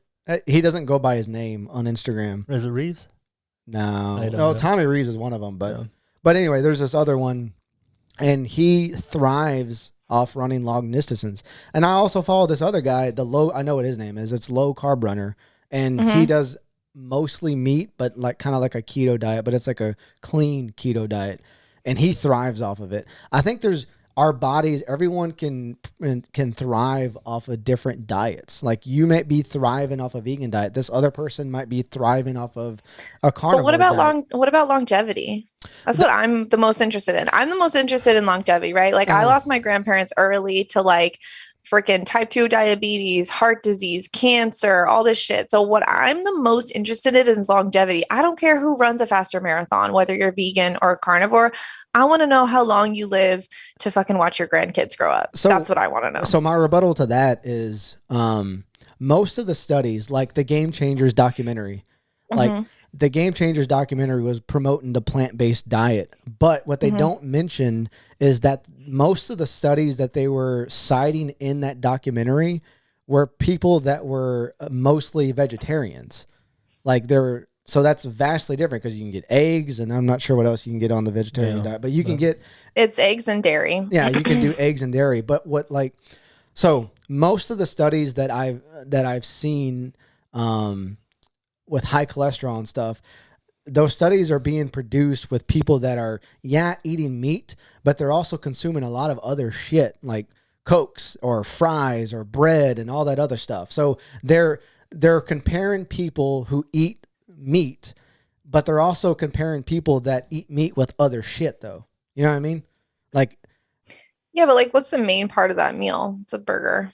He doesn't go by his name on Instagram. Is it Reeves? No. Tommy Reeves is one of them. But anyway, there's this other one, and he thrives off running long distances. And I also follow this other guy. I know what his name is. It's Low Carb Runner, and he does mostly meat, but like kind of like a keto diet. But it's like a clean keto diet, and he thrives off of it. I think our bodies, everyone can thrive off of different diets. Like you might be thriving off a vegan diet. This other person might be thriving off of a carnivore diet. What about longevity? That's what I'm the most interested in. I'm the most interested in longevity, right? Like I lost my grandparents early to like freaking type 2 diabetes, heart disease, cancer, all this shit. So what I'm the most interested in is longevity. I don't care who runs a faster marathon, whether you're vegan or carnivore. I want to know how long you live to fucking watch your grandkids grow up. So that's what I want to know. So my rebuttal to that is most of the studies, like the Game Changers documentary, like the Game Changers documentary was promoting the plant-based diet. But what they don't mention is that most of the studies that they were citing in that documentary were people that were mostly vegetarians. Like so that's vastly different because you can get eggs, and I'm not sure what else you can get on the vegetarian diet, but you can get... It's eggs and dairy. Yeah, you can do eggs and dairy. But so most of the studies that I've seen with high cholesterol and stuff, those studies are being produced with people that are, eating meat, but they're also consuming a lot of other shit like Cokes or fries or bread and all that other stuff. So they're comparing people who eat meat, but they're also comparing people that eat meat with other shit though. You know what I mean? Like, yeah, but like what's the main part of that meal? It's a burger.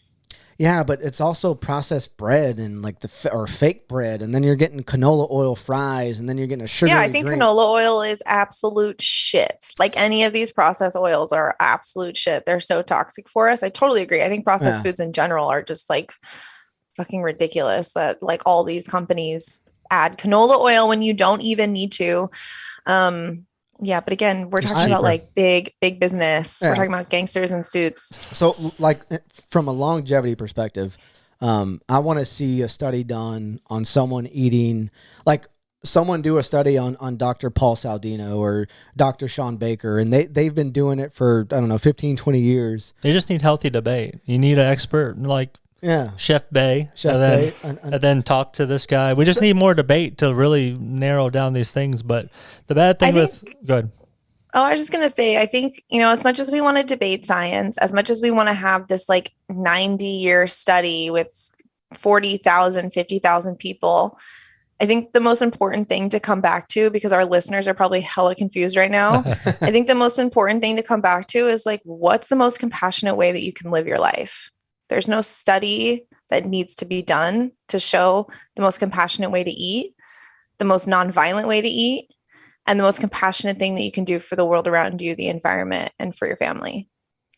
Yeah, but it's also processed bread and like or fake bread, and then you're getting canola oil fries, and then you're getting a sugar. Yeah, I think canola oil is absolute shit. Like any of these processed oils are absolute shit. They're so toxic for us. I totally agree. I think processed foods in general are just like fucking ridiculous that like all these companies add canola oil when you don't even need to. Yeah, but again, we're talking about like big business. We're talking about gangsters in suits. So like from a longevity perspective, I want to see a study done on someone eating, like someone do a study on Dr. Paul Saldino or Dr. Sean Baker, and they've been doing it for, I don't know, 15, 20 years. They just need healthy debate. You need an expert like Chef Bai, and then talk to this guy. We just need more debate to really narrow down these things. But the bad thing go ahead. Oh, I was just going to say, I think, as much as we want to debate science, as much as we want to have this like 90-year study with 40,000, 50,000 people, I think the most important thing to come back to, because our listeners are probably hella confused right now. I think the most important thing to come back to is like, what's the most compassionate way that you can live your life? There's no study that needs to be done to show the most compassionate way to eat, the most nonviolent way to eat, and the most compassionate thing that you can do for the world around you, the environment, and for your family.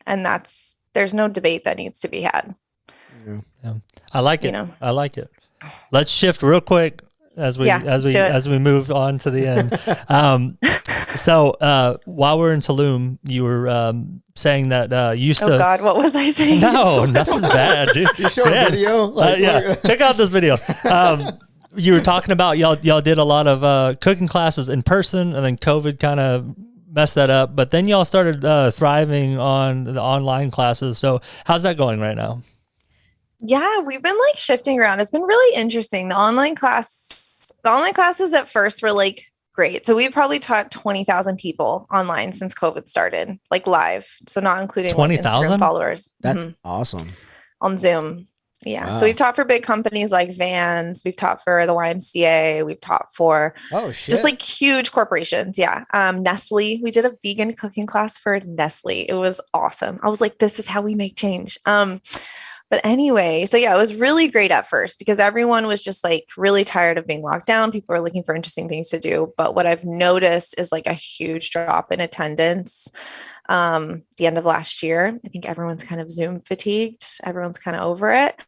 And there's no debate that needs to be had. Yeah. I like it. I like it. Let's shift real quick as we move on to the end. So while we're in Tulum, you were saying that you used to. Oh God, what was I saying? No, nothing bad, dude. You showed a video. Check out this video. You were talking about y'all did a lot of cooking classes in person, and then COVID kind of messed that up. But then y'all started thriving on the online classes. So how's that going right now? Yeah, we've been like shifting around. It's been really interesting. The online classes at first were like great. So we've probably taught 20,000 people online since COVID started, like live. So not including 20,000 followers. That's awesome. On Zoom. Yeah. Wow. So we've taught for big companies like Vans. We've taught for the YMCA. We've taught for just like huge corporations. Yeah. Nestle. We did a vegan cooking class for Nestle. It was awesome. I was like, this is how we make change. But anyway, so yeah, it was really great at first because everyone was just like really tired of being locked down. People were looking for interesting things to do. But what I've noticed is like a huge drop in attendance the end of last year. I think everyone's kind of Zoom fatigued. Everyone's kind of over it.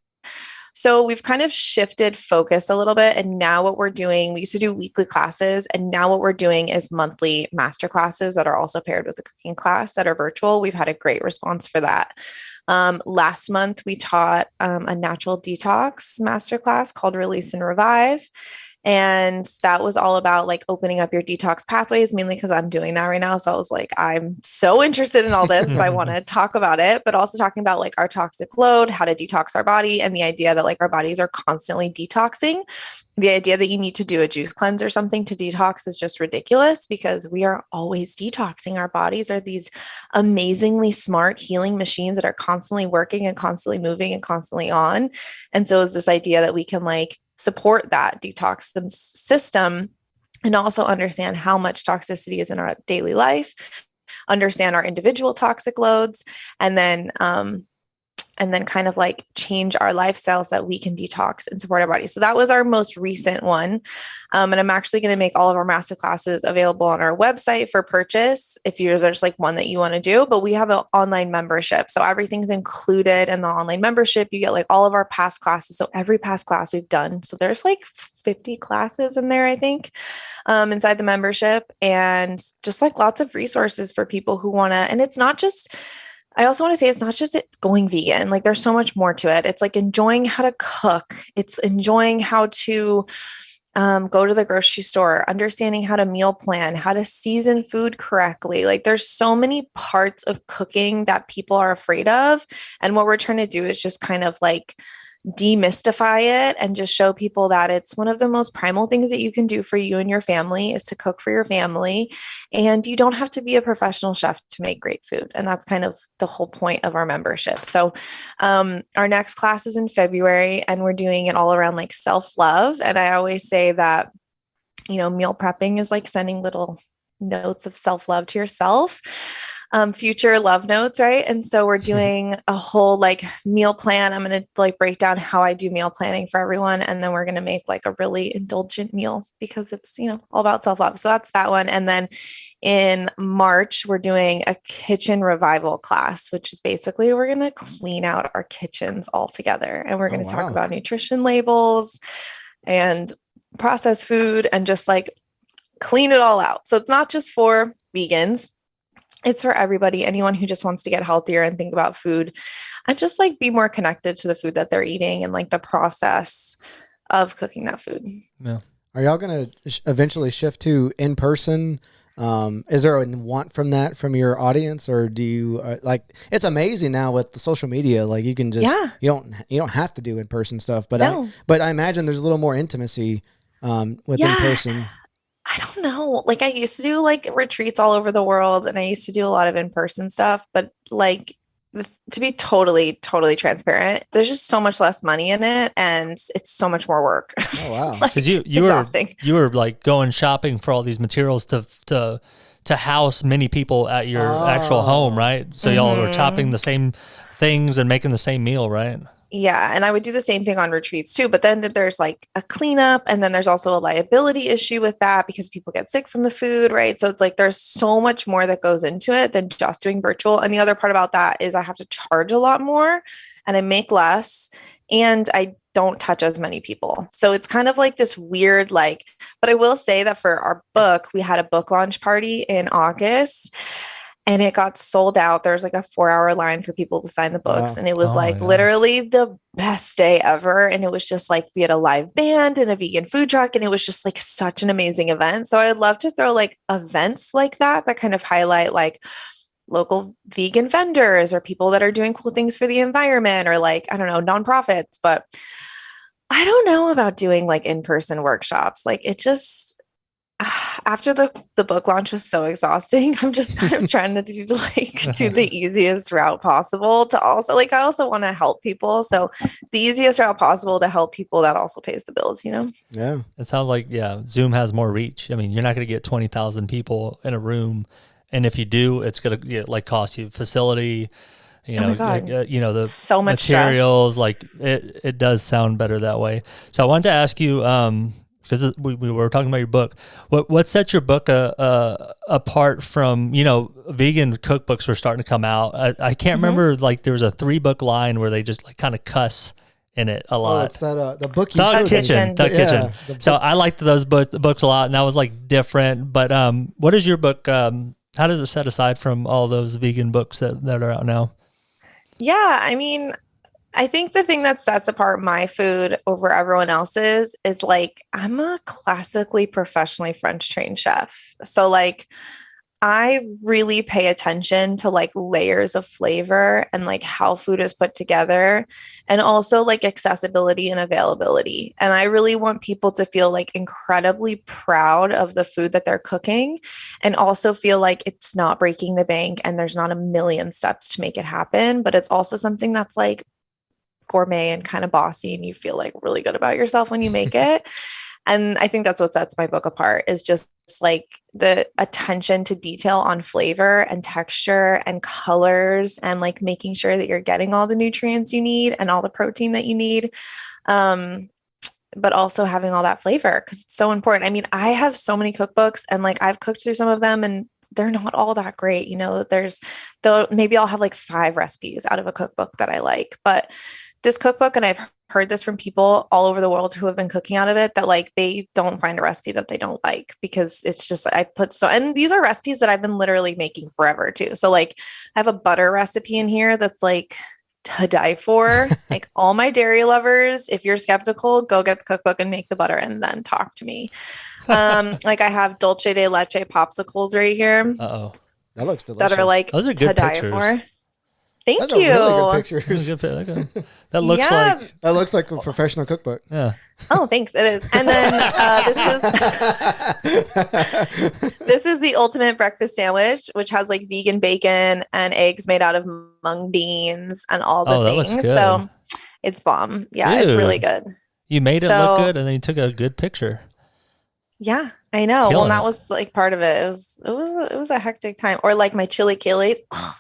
So we've kind of shifted focus a little bit. And now what we're doing, we used to do weekly classes. And now what we're doing is monthly master classes that are also paired with a cooking class that are virtual. We've had a great response for that. Last month, we taught a natural detox masterclass called Release and Revive. And that was all about like opening up your detox pathways, mainly because I'm doing that right now. So I was like, I'm so interested in all this. I want to talk about it, but also talking about like our toxic load, how to detox our body, and the idea that like our bodies are constantly detoxing. The idea that you need to do a juice cleanse or something to detox is just ridiculous because we are always detoxing. Our bodies are these amazingly smart healing machines that are constantly working and constantly moving and constantly on. And so is this idea that we can like support that detox system and also understand how much toxicity is in our daily life, understand our individual toxic loads, and then kind of like change our lifestyle so that we can detox and support our body. So that was our most recent one. And I'm actually going to make all of our master classes available on our website for purchase if there's just like one that you want to do, but we have an online membership. So everything's included in the online membership. You get like all of our past classes. So every past class we've done. So there's like 50 classes in there, I think, inside the membership, and just like lots of resources for people who want to, and it's not just, I also want to say it's not just going vegan. Like there's so much more to it. It's like enjoying how to cook. It's enjoying how to go to the grocery store, understanding how to meal plan, how to season food correctly. Like there's so many parts of cooking that people are afraid of. And what we're trying to do is just kind of like demystify it and just show people that it's one of the most primal things that you can do for you and your family is to cook for your family. And you don't have to be a professional chef to make great food. And that's kind of the whole point of our membership. So our next class is in February, and we're doing it all around like self-love. And I always say that, meal prepping is like sending little notes of self-love to yourself. Future love notes, right? And so we're doing a whole like meal plan. I'm going to like break down how I do meal planning for everyone. And then we're going to make like a really indulgent meal because it's, all about self-love. So that's that one. And then in March, we're doing a kitchen revival class, which is basically we're going to clean out our kitchens all together. And we're going to talk about nutrition labels and processed food and just like clean it all out. So it's not just for vegans. It's for everybody, anyone who just wants to get healthier and think about food and just like be more connected to the food that they're eating and like the process of cooking that food. Yeah. Are y'all going to eventually shift to in person? Is there a want from that from your audience, or do you like? It's amazing now with the social media. Like you can just you don't have to do in person stuff. But I imagine there's a little more intimacy with in person. I don't know. Like I used to do like retreats all over the world, and I used to do a lot of in person stuff. But like to be totally transparent, there's just so much less money in it, and it's so much more work. Oh wow. Because you were like going shopping for all these materials to house many people at your actual home, right? So y'all were chopping the same things and making the same meal, right? Yeah. And I would do the same thing on retreats too. But then there's like a cleanup, and then there's also a liability issue with that because people get sick from the food, right? So it's like there's so much more that goes into it than just doing virtual. And the other part about that is I have to charge a lot more and I make less, and I don't touch as many people. So it's kind of like this weird, like, but I will say that for our book, we had a book launch party in August. And it got sold out. There was like a 4-hour line for people to sign the books. Wow. And it was literally the best day ever. And it was just like, we had a live band and a vegan food truck. And it was just like such an amazing event. So I'd love to throw like events like that kind of highlight like local vegan vendors or people that are doing cool things for the environment, or like, I don't know, nonprofits. But I don't know about doing like in-person workshops. Like it just... after the book launch was so exhausting, I'm just kind of trying to do the easiest route possible to also like, I also want to help people. So the easiest route possible to help people that also pays the bills, you know? Yeah. It sounds like, Zoom has more reach. I mean, you're not going to get 20,000 people in a room. And if you do, it's going to like cost you facility, the so much materials, stress. like it does sound better that way. So I wanted to ask you, because we were talking about your book. What sets your book apart from, vegan cookbooks were starting to come out. I can't remember, like there was a 3-book line where they just like kind of cuss in it a lot. Oh, it's that the book Thug Kitchen. So I liked those books a lot, and that was like different. But what is your book? How does it set aside from all those vegan books that are out now? Yeah, I mean, I think the thing that sets apart my food over everyone else's is like, I'm a classically professionally French trained chef. So like, I really pay attention to like layers of flavor and like how food is put together, and also like accessibility and availability. And I really want people to feel like incredibly proud of the food that they're cooking, and also feel like it's not breaking the bank and there's not a million steps to make it happen, but it's also something that's like gourmet and kind of bossy, and you feel like really good about yourself when you make it. And I think that's what sets my book apart, is just like the attention to detail on flavor and texture and colors, and like making sure that you're getting all the nutrients you need and all the protein that you need. But also having all that flavor, because it's so important. I mean, I have so many cookbooks, and like I've cooked through some of them, and they're not all that great. Maybe I'll have like 5 recipes out of a cookbook that I like, but this cookbook, and I've heard this from people all over the world who have been cooking out of it, that like they don't find a recipe that they don't like, because it's just, and these are recipes that I've been literally making forever too. So like I have a butter recipe in here that's like to die for. Like all my dairy lovers, if you're skeptical, go get the cookbook and make the butter and then talk to me. Like I have dulce de leche popsicles right here. Uh-oh. That looks delicious. That are like those are good to pictures. Die for. Thank Those you. Are really good pictures. That looks like a professional cookbook. Yeah. Oh, thanks. It is. And then this is the ultimate breakfast sandwich, which has like vegan bacon and eggs made out of mung beans and all the things. So it's bomb. Yeah, Dude, it's really good. You made it look good, and then you took a good picture. Yeah, I know. Well, that was like part of it. It was a hectic time. Or like my chili chiles. Oh,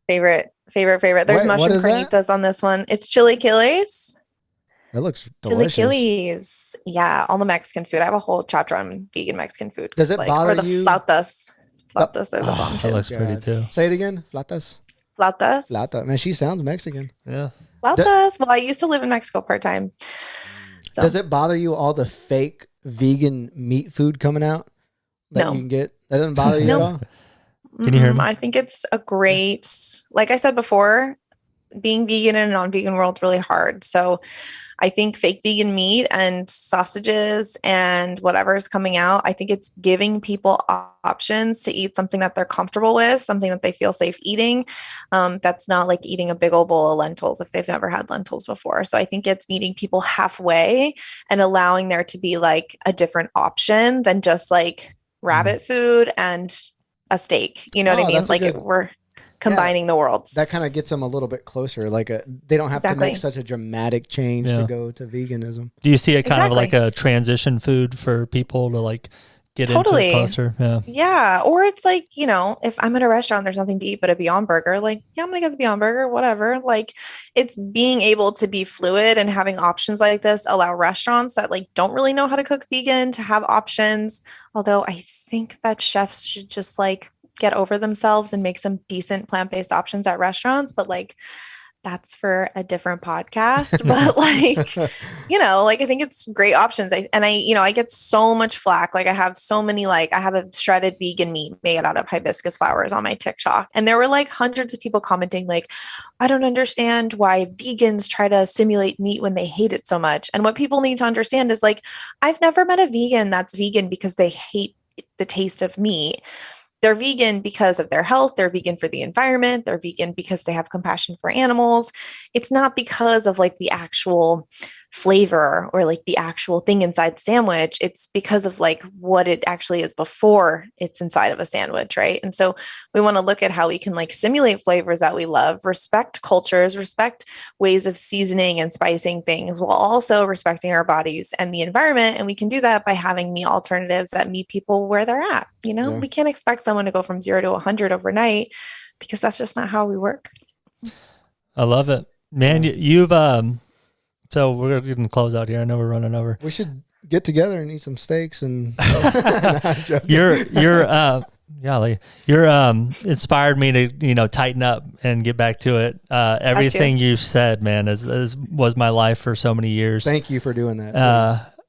favorite. There's mushroom carnitas on this one. It's chili chiles. That looks delicious. Chili chiles. Yeah, all the Mexican food. I have a whole chapter on vegan Mexican food. Does it bother you? Flautas. Flautas are the bomb too. That looks pretty too. Say it again. Flautas. Flautas. Man, she sounds Mexican. Yeah. Flautas. Well, I used to live in Mexico part-time. So. Does it bother you all the fake vegan meat food coming out that you can get? That doesn't bother you at all? Can you hear me? I think it's a great, like I said before, being vegan in a non-vegan world is really hard. So I think fake vegan meat and sausages and whatever is coming out, I think it's giving people options to eat something that they're comfortable with, something that they feel safe eating. That's not like eating a big old bowl of lentils if they've never had lentils before. So I think it's meeting people halfway and allowing there to be like a different option than just like rabbit food and a steak. You know what I mean? Like we're combining the worlds. That kind of gets them a little bit closer. Like they don't have to make such a dramatic change to go to veganism. Do you see it kind of like a transition food for people to like get into it closer? Yeah. Or it's like, you know, if I'm at a restaurant, there's nothing to eat but a Beyond Burger, like, yeah, I'm going to get the Beyond Burger, whatever. Like it's being able to be fluid and having options like this allow restaurants that like don't really know how to cook vegan to have options. Although I think that chefs should just like get over themselves and make some decent plant-based options at restaurants, but like that's for a different podcast. But like, you know, like I think it's great options. I get so much flack. Like I have so many, like I have a shredded vegan meat made out of hibiscus flowers on my TikTok. And there were like hundreds of people commenting like, I don't understand why vegans try to simulate meat when they hate it so much. And what people need to understand is like, I've never met a vegan that's vegan because they hate the taste of meat. They're vegan because of their health. They're vegan for the environment. They're vegan because they have compassion for animals. It's not because of like the actual flavor or like the actual thing inside the sandwich. It's because of like what it actually is before it's inside of a sandwich, right? And so we want to look at how we can like simulate flavors that we love, respect cultures, respect ways of seasoning and spicing things while also respecting our bodies and the environment. And we can do that by having meat alternatives that meet people where they're at. You know, we can't expect someone to go from 0 to 100 overnight because that's just not how we work. I love it, man. You've so we're getting close out here. I know we're running over. We should get together and eat some steaks and you're inspired me to, you know, tighten up and get back to it. Everything you said, man, was my life for so many years. Thank you for doing that.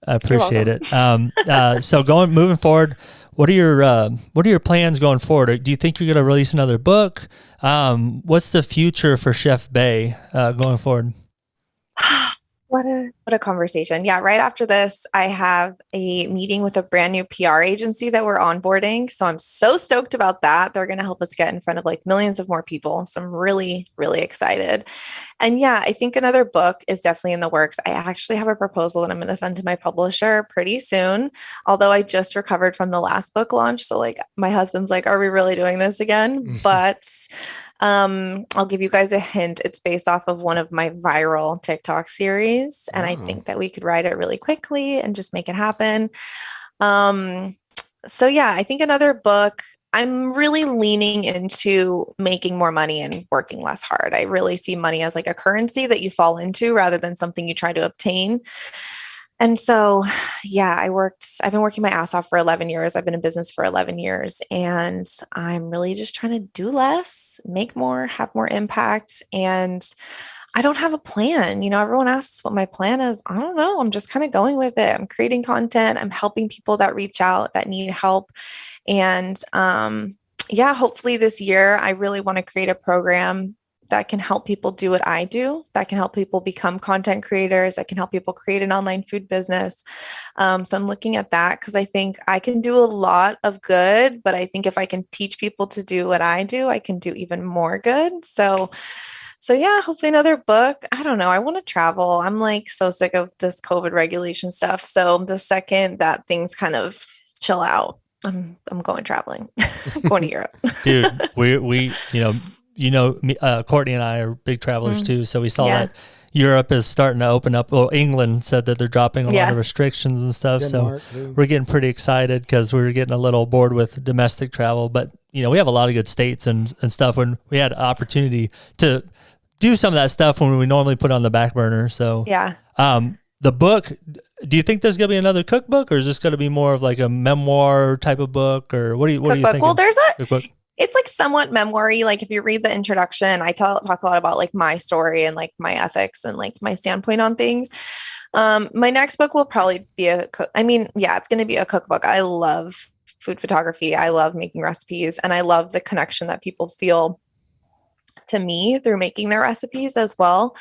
I appreciate it. So moving forward, what are your plans going forward? Do you think you're going to release another book? What's the future for Chef Bai going forward? What a conversation. Yeah. Right after this, I have a meeting with a brand new PR agency that we're onboarding. So I'm so stoked about that. They're going to help us get in front of like millions of more people. So I'm really, really excited. And yeah, I think another book is definitely in the works. I actually have a proposal that I'm going to send to my publisher pretty soon. Although I just recovered from the last book launch. So like my husband's like, are we really doing this again? But I'll give you guys a hint. It's based off of one of my viral TikTok series. And I think that we could write it really quickly and just make it happen. So yeah, I think another book, I'm really leaning into making more money and working less hard. I really see money as like a currency that you fall into rather than something you try to obtain. And so, yeah, I've been working my ass off for 11 years. I've been in business for 11 years and I'm really just trying to do less, make more, have more impact. And I don't have a plan. You know, everyone asks what my plan is. I don't know. I'm just kind of going with it. I'm creating content. I'm helping people that reach out that need help. And, yeah, hopefully this year, I really want to create a program that can help people do what I do, that can help people become content creators, that can help people create an online food business. So I'm looking at that because I think I can do a lot of good, but I think if I can teach people to do what I do, I can do even more good. So yeah, hopefully another book. I don't know. I want to travel. I'm like so sick of this COVID regulation stuff. So the second that things kind of chill out, I'm going traveling. I'm going to Europe. Dude, we Courtney and I are big travelers too. So we saw that Europe is starting to open up. Well, England said that they're dropping a lot of restrictions and stuff. Denmark, so we're getting pretty excited because we were getting a little bored with domestic travel. But, you know, we have a lot of good states and stuff when we had opportunity to do some of that stuff when we normally put on the back burner. So the book, do you think there's going to be another cookbook or is this going to be more of like a memoir type of book or what do you think? Well, it's like somewhat memoir-y. Like if you read the introduction, I talk a lot about like my story and like my ethics and like my standpoint on things. My next book will probably be it's going to be a cookbook. I love food photography. I love making recipes and I love the connection that people feel to me through making their recipes as well.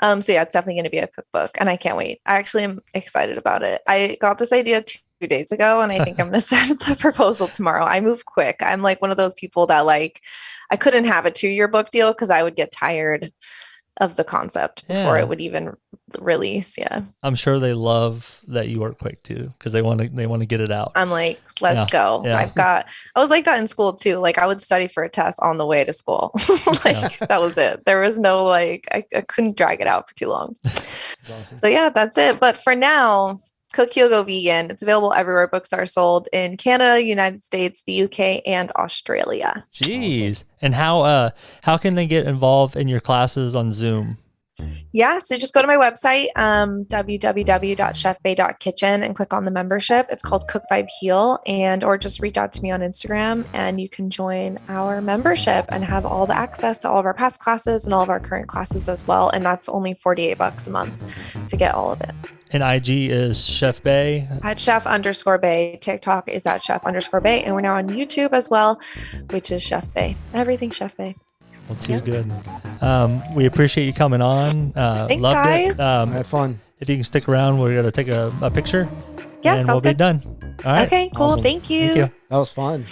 So yeah, it's definitely going to be a cookbook, and I can't wait. I actually am excited about it. I got this idea 2 days ago, and I think I'm going to send the proposal tomorrow. I move quick. I'm like one of those people that like, I couldn't have a 2-year book deal because I would get tired of the concept before it would even release. Yeah. I'm sure they love that you work quick too, because they want to get it out. I'm like, let's go. Yeah. I was like that in school too. Like I would study for a test on the way to school. That was it. There was no like, I couldn't drag it out for too long. Awesome. So yeah, that's it. But for now, Cook, Heal, Go Vegan. It's available everywhere books are sold in Canada, United States, the UK, and Australia. Jeez. Awesome. And how can they get involved in your classes on Zoom? Yeah, so just go to my website, www.chefbai.kitchen, and click on the membership. It's called Cook, Vibe, Heal, or just reach out to me on Instagram, and you can join our membership and have all the access to all of our past classes and all of our current classes as well. And that's only $48 a month to get all of it. And IG is Chef Bai. At Chef_Bai. TikTok is at Chef_Bai. And we're now on YouTube as well, which is Chef Bai. Everything Chef Bai. Well, too good. We appreciate you coming on. Thanks, loved guys. it. I had fun. If you can stick around, we're going to take a picture. Yeah, and sounds we'll good. be done. All right. Okay, cool. Awesome. Thank you. Thank you. That was fun.